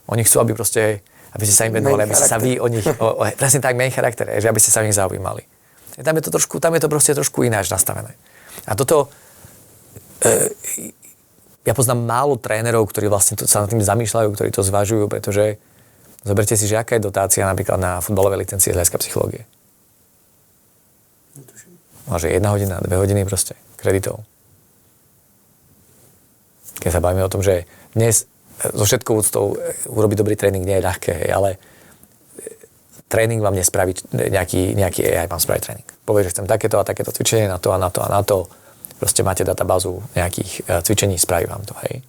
Oni chcú, aby proste, aby ste sa im venovali, aby ste sa vy o nich, presne tak, main charakter, že aby ste sa o nich zaujímali. Tam je to proste trošku ináč nastavené. A toto ja poznám málo trénerov, ktorí vlastne sa nad tým zamýšľajú, ktorí to zvažujú, pretože zoberte si, že aká je dotácia napríklad na futbalové licencie z hľadiska psychológie. Že 1 hodina, 2 hodiny proste kreditov. Keď sa bavíme o tom, že dnes so všetkou úctou urobiť dobrý tréning nie je ľahké, ale tréning vám nespraví nejaký AI, vám spraví tréning. Povie, že chcem takéto a takéto cvičenie na to a na to a na to. Proste máte databázu nejakých cvičení, spraví vám to, hej.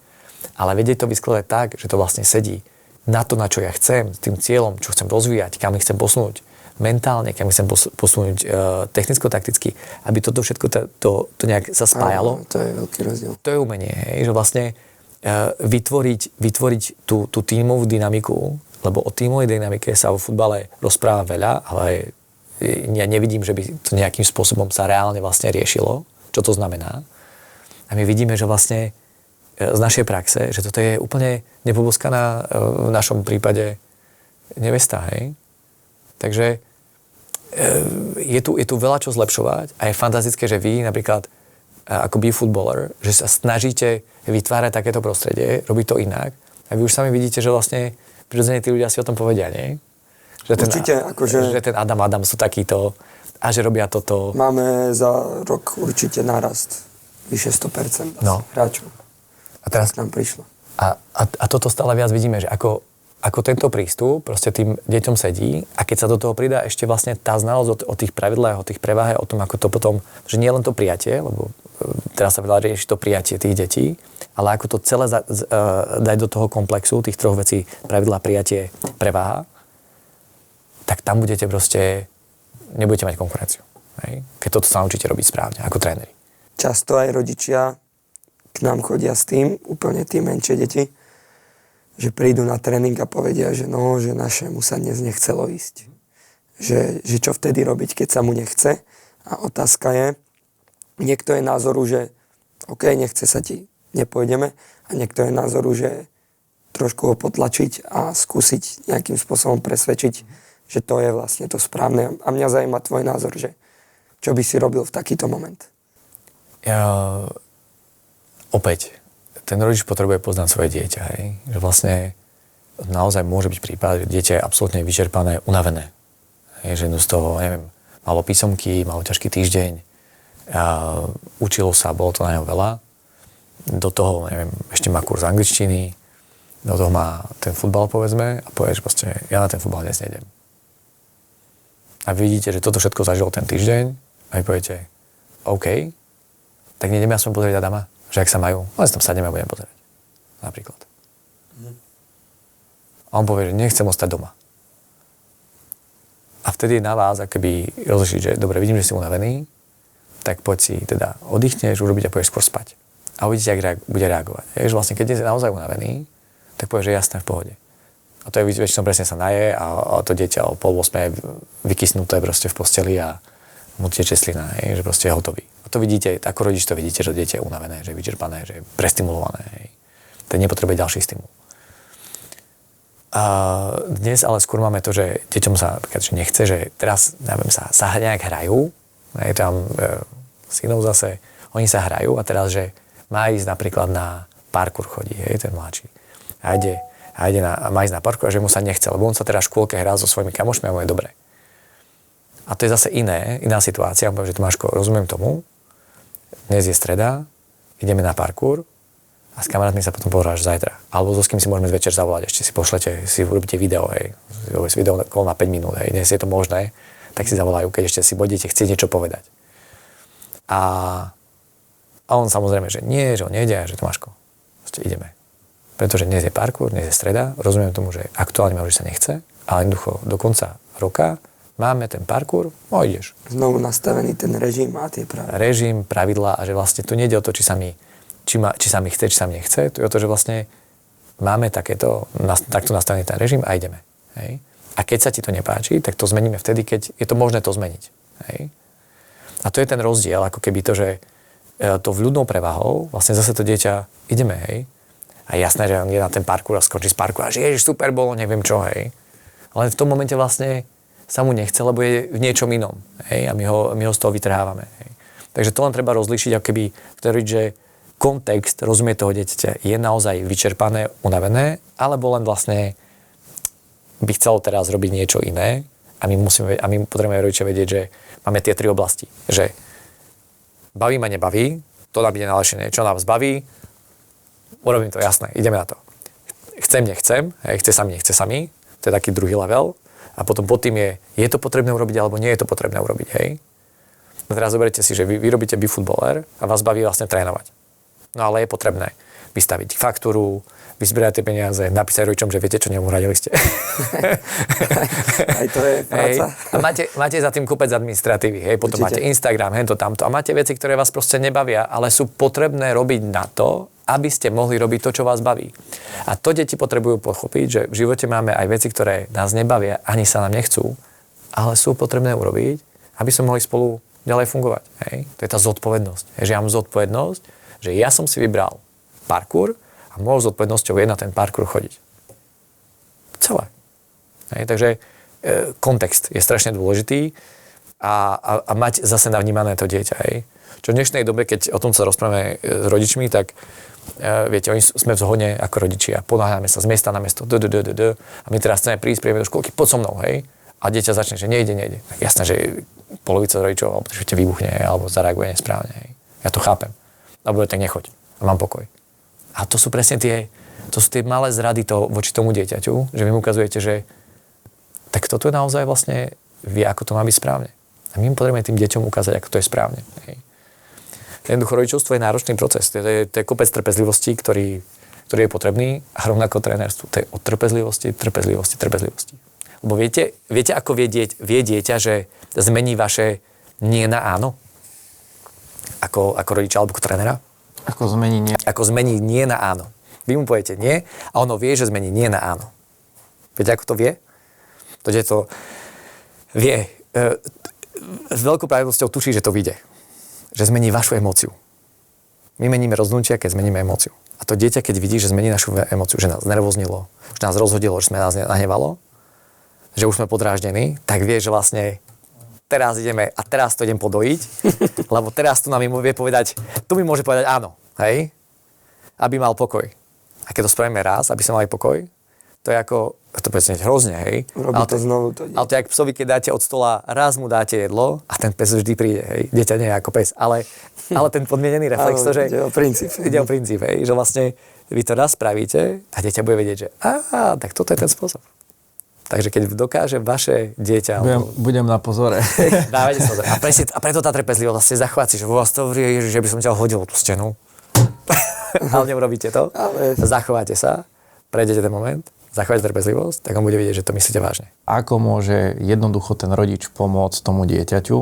Ale vedieť to vyskladať tak, že to vlastne sedí na to, na čo ja chcem, s tým cieľom, čo chcem rozvíjať, kam ich chcem posunúť mentálne, kam ich chcem posunúť technicko-takticky, aby toto všetko to nejak sa spájalo. To je veľký rozdiel. To je umenie, hej, že vlastne vytvoriť tú tímovú dynamiku, lebo o tímovej dynamike sa vo futbale rozpráva veľa, ale ja nevidím, že by to nejakým spôsobom sa reálne vlastne riešilo. Čo to znamená. A my vidíme, že vlastne z našej praxe, že toto je úplne nepoboskaná v našom prípade nevesta, hej. Takže je tu veľa čo zlepšovať a je fantastické, že vy napríklad ako footballer, že sa snažíte vytvárať takéto prostredie, robiť to inak a vy už sami vidíte, že vlastne prirodzene tí ľudia si o tom povedia, nie? Určite, že ten Adam sú takíto a že robia toto. Máme za rok určite nárast vyše 100% hráčov. A teraz nám prišlo. A toto stále viac vidíme, že ako tento prístup proste tým deťom sedí a keď sa do toho pridá ešte vlastne tá znalosť o tých pravidlách, o tých prevahách, o tom, ako to potom, že nie len to prijatie, lebo teraz sa veľa rieši to prijatie tých detí, ale ako to celé dať do toho komplexu tých troch vecí, pravidlá, prijatie, prevaha, tak tam budete proste nebudete mať konkurenciu. Hej? Keď toto sa naučíte robiť správne, ako tréneri. Často aj rodičia k nám chodia s tým, úplne tie menšie deti, že prídu na tréning a povedia, že že našemu sa dnes nechcelo ísť. Že čo vtedy robiť, keď sa mu nechce. A otázka je, niekto je názoru, že OK, nechce sa ti, nepôjdeme. A niekto je názoru, že trošku ho potlačiť a skúsiť nejakým spôsobom presvedčiť, že to je vlastne to správne. A mňa zaujíma tvoj názor, že čo by si robil v takýto moment? Opäť, ten rodič potrebuje poznať svoje dieťa, hej? Že vlastne naozaj môže byť prípad, že dieťa je absolútne vyčerpané, unavené. Hej? Že z toho, neviem, malo písomky, malo ťažký týždeň, učilo sa, bolo to na neho veľa. Do toho, neviem, ešte má kurz angličtiny, do toho má ten futbal, povedzme, a povie, že proste ja na ten futbal dnes nejdem. A vy vidíte, že toto všetko zažilo ten týždeň a vy poviete, OK, tak nejdeme aspoň pozrieť Adama, že ak sa majú, ale si tam sadneme a budem pozerať. Napríklad. A on povie, že nechcem ostať doma. A vtedy je na vás, akoby rozlišiť, že dobre, vidím, že si unavený, tak poď si teda oddychneš, urobiť a pôjdeš skôr spať. A uvidíte, ak bude reagovať. Je, že vlastne, keď je naozaj unavený, tak povie, že jasné, v pohode. A to je väčšinou presne sa naje a to dieťa o 7:30 vykysnuté proste v posteli a mu teče slina, že proste je hotový. A to vidíte, ako rodič to vidíte, že dieťa je unavené, že je vyčerpané, že je prestimulované. To nepotrebuje ďalší stimul. A dnes ale skôr máme to, že deťom sa že nechce, že teraz, neviem, sa nejak hrajú, je tam synov zase, oni sa hrajú a teraz, že má ísť napríklad na parkour chodí, ten mladší. A má ísť na parkour a že mu sa nechce, lebo on sa teraz v škôlke hrá so svojimi kamošmi a mu je dobre. A to je zase iná situácia, poviem, že Tomáško, rozumiem tomu, dnes je streda, ideme na parkour a s kamarátmi sa potom pohráš zajtra. Alebo so s kým si môžeme večer zavolať, ešte si pošlete, si urobíte video, video kolo na 5 minút, dnes je to možné, tak si zavolajú, keď ešte si budete chcieť niečo povedať. A on samozrejme, že nie, že on nejde, že Tomáško, ešte ideme. Pretože dnes je parkour, dnes je streda, rozumiem tomu, že aktuálne ma už sa nechce, ale jednoducho do konca roka máme ten parkour, ideš. Znovu nastavený ten režim a tie pravidlá. Režim, pravidlá a že vlastne tu nejde o to, či sa mi chce, či sa mi nechce, tu je o to, že vlastne máme takto nastavený ten režim a ideme. Hej? A keď sa ti to nepáči, tak to zmeníme vtedy, keď je to možné to zmeniť. Hej? A to je ten rozdiel, ako keby to, že to vľudnou prevahou, vlastne zase to dieťa, ideme, hej. A jasné, že on je na ten parkour a skončí z parkour a že ježiš, super bolo, neviem čo, hej. Ale v tom momente vlastne sa mu nechce, lebo je v niečom inom, hej. A my ho z toho vytrhávame, hej. Takže to len treba rozlíšiť, ako keby, že kontext, rozumie toho dieťaťa, je naozaj vyčerpané, unavené, alebo len vlastne by chcelo teraz robiť niečo iné a my potrebujeme rodičia vedieť, že máme tie 3 oblasti, že baví ma, nebaví, to nám ide nalešené, čo nás baví, urobím to, jasné, ideme na to. Chcem, nechcem, chce sa mi, to je taký druhý level. A potom pod tým je to potrebné urobiť, alebo nie je to potrebné urobiť, hej. A teraz zoberte si, že vy robíte footballer a vás baví vlastne trénovať. No ale je potrebné vystaviť faktúru, vyzbierať tie peniaze, napísať rodičom, že viete, čo neuhradili ste. Aj to je práca. A máte za tým kopec administratívy, hej, potom určite. Máte Instagram, hento, tamto a máte veci, ktoré vás proste nebavia, ale sú potrebné robiť na to, aby ste mohli robiť to, čo vás baví. A to deti potrebujú pochopiť, že v živote máme aj veci, ktoré nás nebavia, ani sa nám nechcú, ale sú potrebné urobiť, aby sme mohli spolu ďalej fungovať. Hej. To je tá zodpovednosť. Hej, že ja mám zodpovednosť, že ja som si vybral parkour a mojou zodpovednosťou je na ten parkour chodiť. Celé. Hej, takže kontext je strašne dôležitý a mať zase navnímané to dieťa. Hej. Čo v dnešnej dobe, keď o tom sa rozprávame s rodičmi, tak viete, oni sme v zhone ako rodičia, ponáhľame sa z miesta na miesto, a my teraz chceme prísť, príjeme do školky, poď so mnou, hej. A dieťa začne, že nejde. Tak jasné, že polovica rodičov alebo vybuchne alebo zareaguje nesprávne, hej. Ja to chápem. Alebo tak nechoď a mám pokoj. A to sú presne tie malé zrady voči tomu dieťaťu, že vy mu ukazujete, že tak toto je naozaj vlastne vie, ako to má byť správne. A my potrebujeme tým deťom ukázať, ako to je správne. Hej. Jednoducho rodičovstvo je náročný proces. To je kopec trpezlivosti, ktorý je potrebný a rovnako trénerstvu. To je o trpezlivosti. Lebo viete ako vie dieťa, že zmení vaše nie na áno? Ako rodiča alebo ako trénera? Ako zmení nie? Ako zmení nie na áno. Vy mu poviete nie a ono vie, že zmení nie na áno. Viete, ako to vie? To dieťa vie. S veľkou pravdepodobnosťou tuší, že to vyjde. Že zmení vašu emóciu. My meníme rozhodnutia, keď zmeníme emóciu. A to dieťa, keď vidí, že zmení našu emóciu, že nás nervoznilo, že nás rozhodilo, že sme nás nahnevalo, že už sme podráždení, tak vie, že vlastne teraz ideme a teraz to idem podojiť, lebo teraz tu nám vie povedať, tu mi môže povedať áno, hej, aby mal pokoj. A keď to spravíme raz, aby sme mali pokoj, to je ako, to povedzme hrozne, hej. Robí to znovu to. Ale to je jak psovi, keď dáte od stola, raz mu dáte jedlo a ten pes vždy príde, hej. Dieťa nie je ako pes, ale ten podmienený reflex, to, že... Ide o princíp. Ide o princíp, hej, že vlastne vy to raz spravíte a dieťa bude vedieť, že tak toto je ten spôsob. Takže keď dokáže vaše dieťa... Budem na pozore. Dávajte sa pozor. A preto tá trpezlivosť vlastne zachovať si, že vo vás to vrie, že by som ťa hodil tú stenu. Ale neurobíte to. Ale... Zachováte sa, prejdete ten moment, zachovať trpezlivosť, tak on bude vidieť, že to myslíte vážne. Ako môže jednoducho ten rodič pomôcť tomu dieťaťu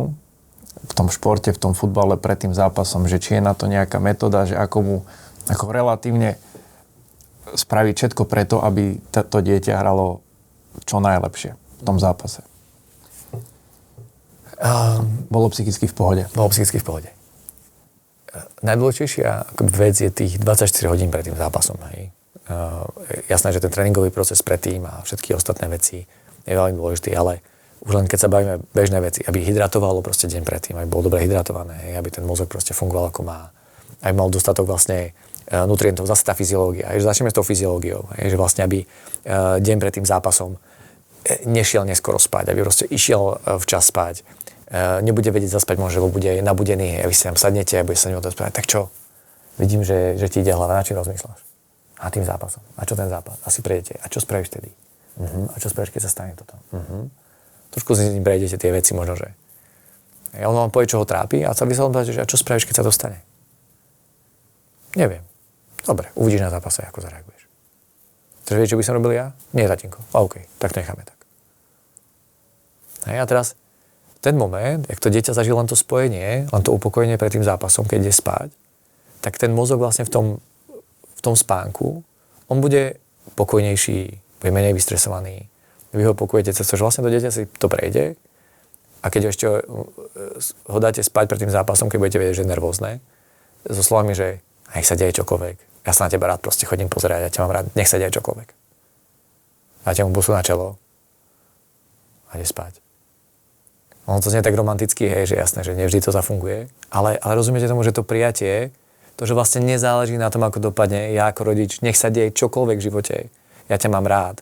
v tom športe, v tom futbale pred tým zápasom, že či je na to nejaká metóda, že ako relatívne spraviť všetko preto, aby to dieťa hralo čo najlepšie v tom zápase? Bolo psychicky v pohode. Najdôležitejšia vec je tých 24 hodín pred tým zápasom. Hej. Jasné, že ten tréningový proces predtým a všetky ostatné veci je veľmi dôležitý, ale už len keď sa bavíme bežné veci, aby hydratovalo proste deň predtým, aby bolo dobre hydratované, aby ten mozog proste fungoval ako má, aby mal dostatok vlastne nutrientov, zase tá fyziológia. Začneme s tou fyziológiou, že vlastne aby deň pred tým zápasom nešiel neskoro spať, aby proste išiel včas spať, nebude vedieť zaspať možno, lebo bude nabudený, a vy si tam sadnete a bude sa ňou spať. Tak čo? Vidím, že ti ide hlava, na čím rozmýšľaš? A tým zápasom. A čo ten zápas? Asi prejdete. A čo spravíš vtedy? A čo spravíš, keď sa stane toto? Trošku si prejdete tie veci možno, že... A on vám povie, čo ho trápi a vy sa vám povedať, že a čo spravíš, keď sa dostane? Neviem. Dobre, uvidíš na zápase, ako zareaguješ. Chceš vedieť, čo by som robil ja? Nie, tatínko. OK, tak to necháme tak. A teraz ten moment, jak to dieťa zažil len to spojenie, len to upokojenie pred tým zápasom, keď ide spať, tak ten mozog vlastne v tom spánku, on bude pokojnejší, bude menej vystresovaný. Vy ho pokojete cez to, že vlastne to dieťa si to prejde a keď ešte ho dáte spať pred tým zápasom, keď budete vedieť, že je nervózne, so slovami, že nech sa deje čokoľvek, ja sa na teba rád proste chodím pozerať, ja ťa mám rád, nech sa deje čokoľvek. Dáte mu busu na čelo a ide spať. Ono to znie tak romanticky, hej, že jasné, že nevždy to zafunguje, ale rozumiete tomu, že to prijatie, to, že vlastne nezáleží na tom, ako dopadne, ja ako rodič, nech sa deje čokoľvek v živote, ja ťa mám rád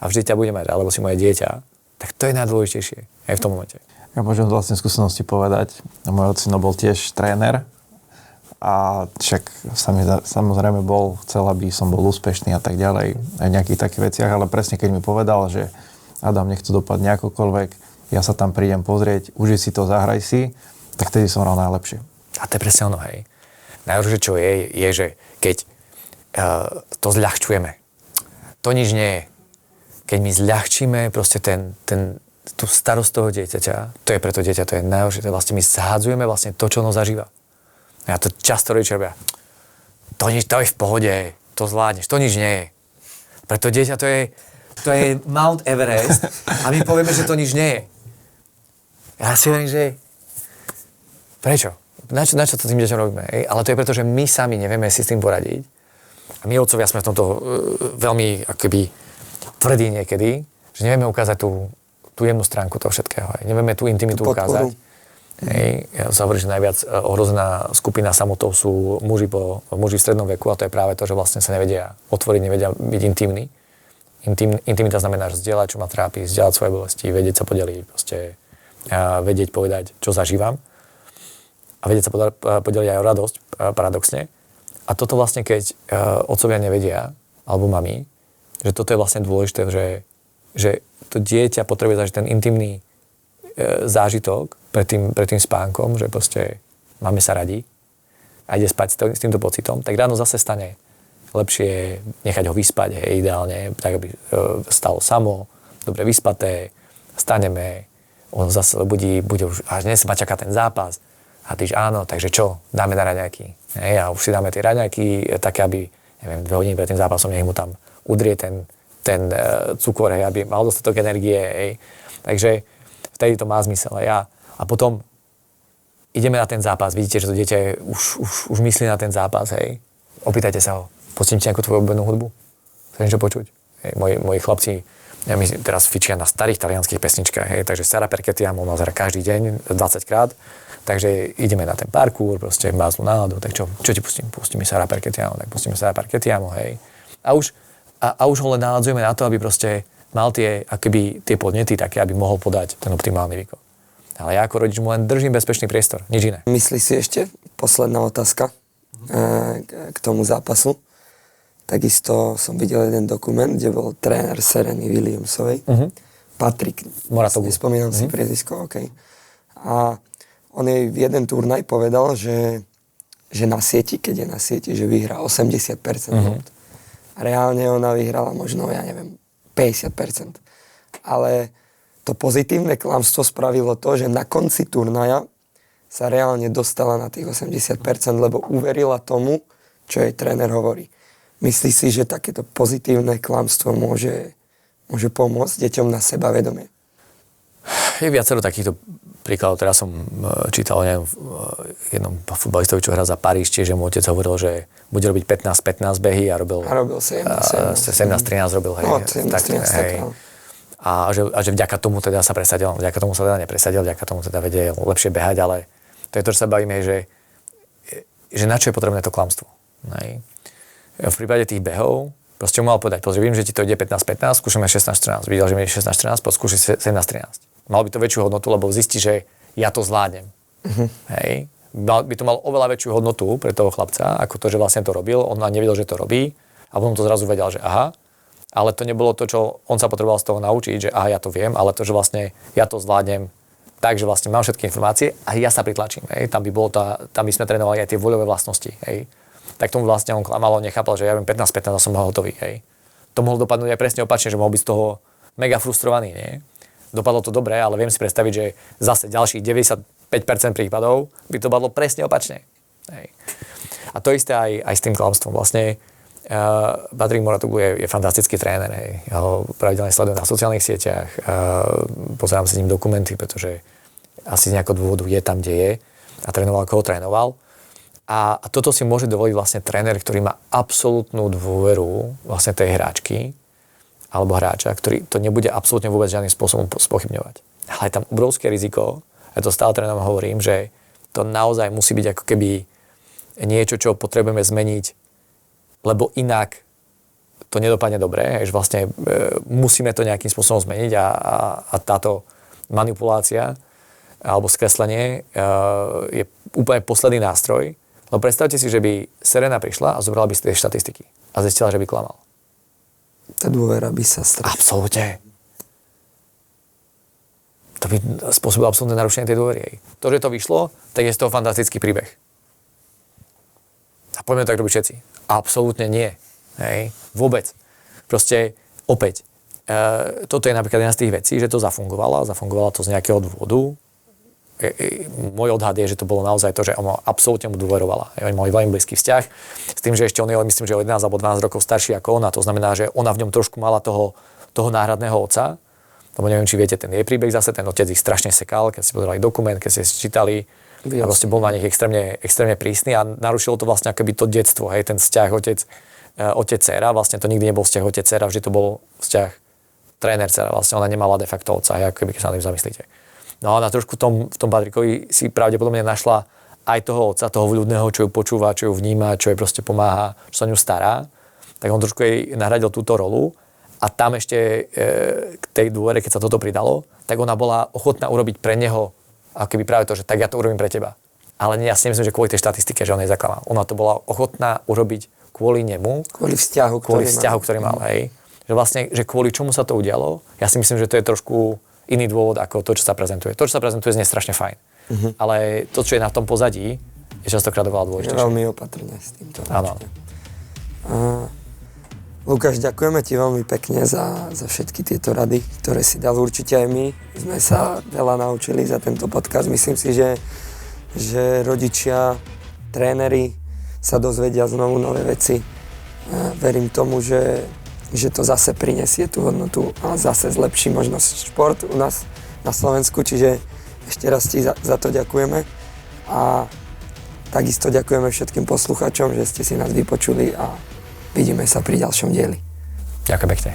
a vždy ťa budem mať rád, lebo si moje dieťa, tak to je najdôležitejšie aj v tom momente. Ja môžem z vlastnej skúsenosti povedať, môj otcino bol tiež tréner a však samozrejme chcel, aby som bol úspešný a tak ďalej, aj v nejakých takých veciach, ale presne keď mi povedal, že Adam, nech to dopadne akokoľvek, ja sa tam prídem pozrieť, užij si to, zahraj si, tak tedy som hral najlepšie. A to je presne ono, hej. Najhoršie, čo je, že keď to zľahčujeme, to nič nie je. Keď my zľahčíme proste tú starosť toho dieťaťa, to je preto dieťa, to je najhoršie, to je vlastne my zhádzujeme vlastne to, čo ono zažíva. Ja to často rodičia robia. To je v pohode, to zvládneš, to nič nie je. Preto dieťa to je Mount Everest a my povieme, že to nič nie je. Ja si hovorím, že prečo? Na čo to tým deťom robíme? Ale to je preto, že my sami nevieme si s tým poradiť. A my otcovia sme v tomto veľmi akoby tvrdí niekedy, že nevieme ukázať tú jemnú stránku toho všetkého. Nevieme tú intimitu ukázať. Ja sa hovorím, že najviac ohrozená skupina samotov sú muži v strednom veku a to je práve to, že vlastne sa nevedia otvoriť, nevedia byť intimní. Intimita znamená, že zdieľať, čo ma trápi, zdieľať svoje bolesti, vedieť sa podeliť, proste vedieť povedať, čo zažívam. A vedieť sa podeliť aj o radosť, paradoxne. A toto vlastne, keď otcovia nevedia, alebo mami, že toto je vlastne dôležité, že to dieťa potrebuje zažiť ten intimný zážitok pred tým spánkom, že proste máme sa radi a ide spať s týmto pocitom, tak ráno zase stane lepšie nechať ho vyspať, ideálne, tak aby stalo samo, dobre vyspaté, staneme, on zase bude už, až dnes ma čaká ten zápas, a tyž áno, takže čo? Dáme na raňajky. A už si dáme tie raňajky také, aby, neviem, 2 hodiny pred tým zápasom nech mu tam udrie ten cukor, aby mal dostatok energie. Takže vtedy to má zmysel. A potom ideme na ten zápas. Vidíte, že to dieťa už myslí na ten zápas. Opýtajte sa ho. Pustím ti nejakú tvoju obľúbenú hudbu? Chceš niečo počuť? Moji chlapci ja myslím, teraz fičia na starých talianských pesničkách, hej, takže Sara Perketiamo nás hrá každý deň 20 krát, takže ideme na ten parkour, proste má zlú náladu, tak čo ti pustím? Pustíme Sara Perketiamo, tak pustíme Sara Perketiamo, hej. A už ho len náladzujeme na to, aby proste mal tie podnety také, aby mohol podať ten optimálny výkon. Ale ja ako rodič mu len držím bezpečný priestor, nič iné. Myslíš si ešte, posledná otázka k tomu zápasu. Takisto som videl jeden dokument, kde bol tréner Sereny Williamsovej, Patrik Moratoglu. Nespomínam si priezvisko, okej. A on jej v jeden turnaj povedal, že na sieti, keď je na sieti, že vyhrá 80% bod. Reálne ona vyhrala možno, 50%. Ale to pozitívne klamstvo spravilo to, že na konci turnaja sa reálne dostala na tých 80%, lebo uverila tomu, čo jej tréner hovorí. Myslíš si, že takéto pozitívne klamstvo môže pomôcť deťom na sebavedomie? Je viacero takýchto príkladov. Teraz som čítal o jednom futbalistovi, čo hrá za Paríž, čiže mu otec hovoril, že bude robiť 15-15 behy a robil 17-13 robil. Hej, no, 17-13, a že vďaka tomu teda sa presadil, vďaka tomu sa teda nepresadil, vďaka tomu teda vedie lepšie behať, ale to je to, čo sa bavíme, že na čo je potrebné to klamstvo. Hej. V prípade tých behov proste mu mal povedať, pozri, viem, že ti to ide 15-15, skúšame 16-14. Videl, že mi je 16-14, poď skúši 17-13. Mal by to väčšiu hodnotu, lebo zistí, že ja to zvládnem. Hej. By to mal oveľa väčšiu hodnotu pre toho chlapca, ako to, že vlastne to robil. On nevedel, že to robí a potom to zrazu vedel, že aha. Ale to nebolo to, čo on sa potreboval z toho naučiť, že aha, ja to viem, ale to, že vlastne ja to zvládnem tak, že vlastne mám všetky informácie a ja sa pritlačím. Hej. Tam by sme trénovali aj tie voľové vlastnosti. Hej. Tak tomu vlastne on klamal, on nechápal, že ja viem 15-15 a som hotový, hej. To mohlo dopadnúť aj presne opačne, že mohol byť z toho mega frustrovaný, nie? Dopadlo to dobre, ale viem si predstaviť, že zase ďalších 95% prípadov by to dopadlo presne opačne, hej. A to isté aj s tým klamstvom. Vlastne Patrik Moratoglu je fantastický tréner, hej. Ja ho pravidelne sledujem na sociálnych sieťach, pozerám si s ním dokumenty, pretože asi z nejakého dôvodu je tam, kde je a trénoval, koho trénoval. A toto si môže dovoliť vlastne tréner, ktorý má absolútnu dôveru vlastne tej hráčky alebo hráča, ktorý to nebude absolútne vôbec žiadnym spôsobom spochybňovať. Ale je tam obrovské riziko, ja to stále trénerom hovorím, že to naozaj musí byť ako keby niečo, čo potrebujeme zmeniť, lebo inak to nedopadne dobre, že vlastne musíme to nejakým spôsobom zmeniť a táto manipulácia alebo skreslenie je úplne posledný nástroj. No predstavte si, že by Serena prišla a zobrala by si tie štatistiky a zistila, že by klamal. Tá dôvera by sa stratila. Absolútne. To by spôsobilo absolútne narušenie tej dôvery. To, že to vyšlo, tak je z toho fantastický príbeh. A poďme tak robiť všetci. Absolútne nie. Hej. Vôbec. Proste opäť. Toto je napríklad jedna z tých vecí, že to zafungovalo. Zafungovalo to z nejakého dôvodu. Môj odhad je, že to bolo naozaj to, že ona absolútne mu dôverovala. Oni mali veľmi blízky vzťah s tým, že ešte on je, myslím, že o 11 alebo 12 rokov starší ako ona. To znamená, že ona v ňom trošku mala toho náhradného otca. Lebo neviem, či viete, ten jej príbeh zase, ten otec ich strašne sekal, keď si pozerali dokument, keď si čítali. A proste bol na nich extrémne prísny a narušilo to vlastne akoby to detstvo, hej, ten vzťah otec-dcera. Vlastne to nikdy nebol vzťah otec-dcera, vždy to bol vzťah tréner-dcera. Vlastne ona nemala de facto otca, hej, akoby keď sa na tým zamyslíte. No a na trošku v tom Patrikovi si pravdepodobne našla aj toho otca, toho vľudného, čo ju počúva, čo ju vníma, čo jej proste pomáha, čo sa ňu stará. Tak on trošku jej nahradil túto rolu a tam ešte k tej dôvere, keď sa toto pridalo, tak ona bola ochotná urobiť pre neho akoby práve to, že tak ja to urobím pre teba. Ale ja si nemyslím, že kvôli tej štatistike, že on jej zaklamal. Ona to bola ochotná urobiť kvôli nemu. Kvôli vzťahu, ktorý mal, hej. Že vlastne, že kvôli čomu sa to udialo, ja si myslím, že to je trošku iný dôvod ako to, čo sa prezentuje. To, čo sa prezentuje, znie strašne fajn. Ale to, čo je na tom pozadí, je častokrát oveľa dôležitejšie. Veľmi opatrne s týmto. Áno. Lukáš, ďakujeme ti veľmi pekne za všetky tieto rady, ktoré si dal. Určite aj my sme sa veľa naučili za tento podcast. Myslím si, že rodičia, tréneri sa dozvedia znovu nové veci. Verím tomu, že to zase prinesie tú hodnotu a zase zlepší možnosť šport u nás na Slovensku. Čiže ešte raz ti za to ďakujeme a takisto ďakujeme všetkým poslucháčom, že ste si nás vypočuli a vidíme sa pri ďalšom dieli. Ďakujem pekne.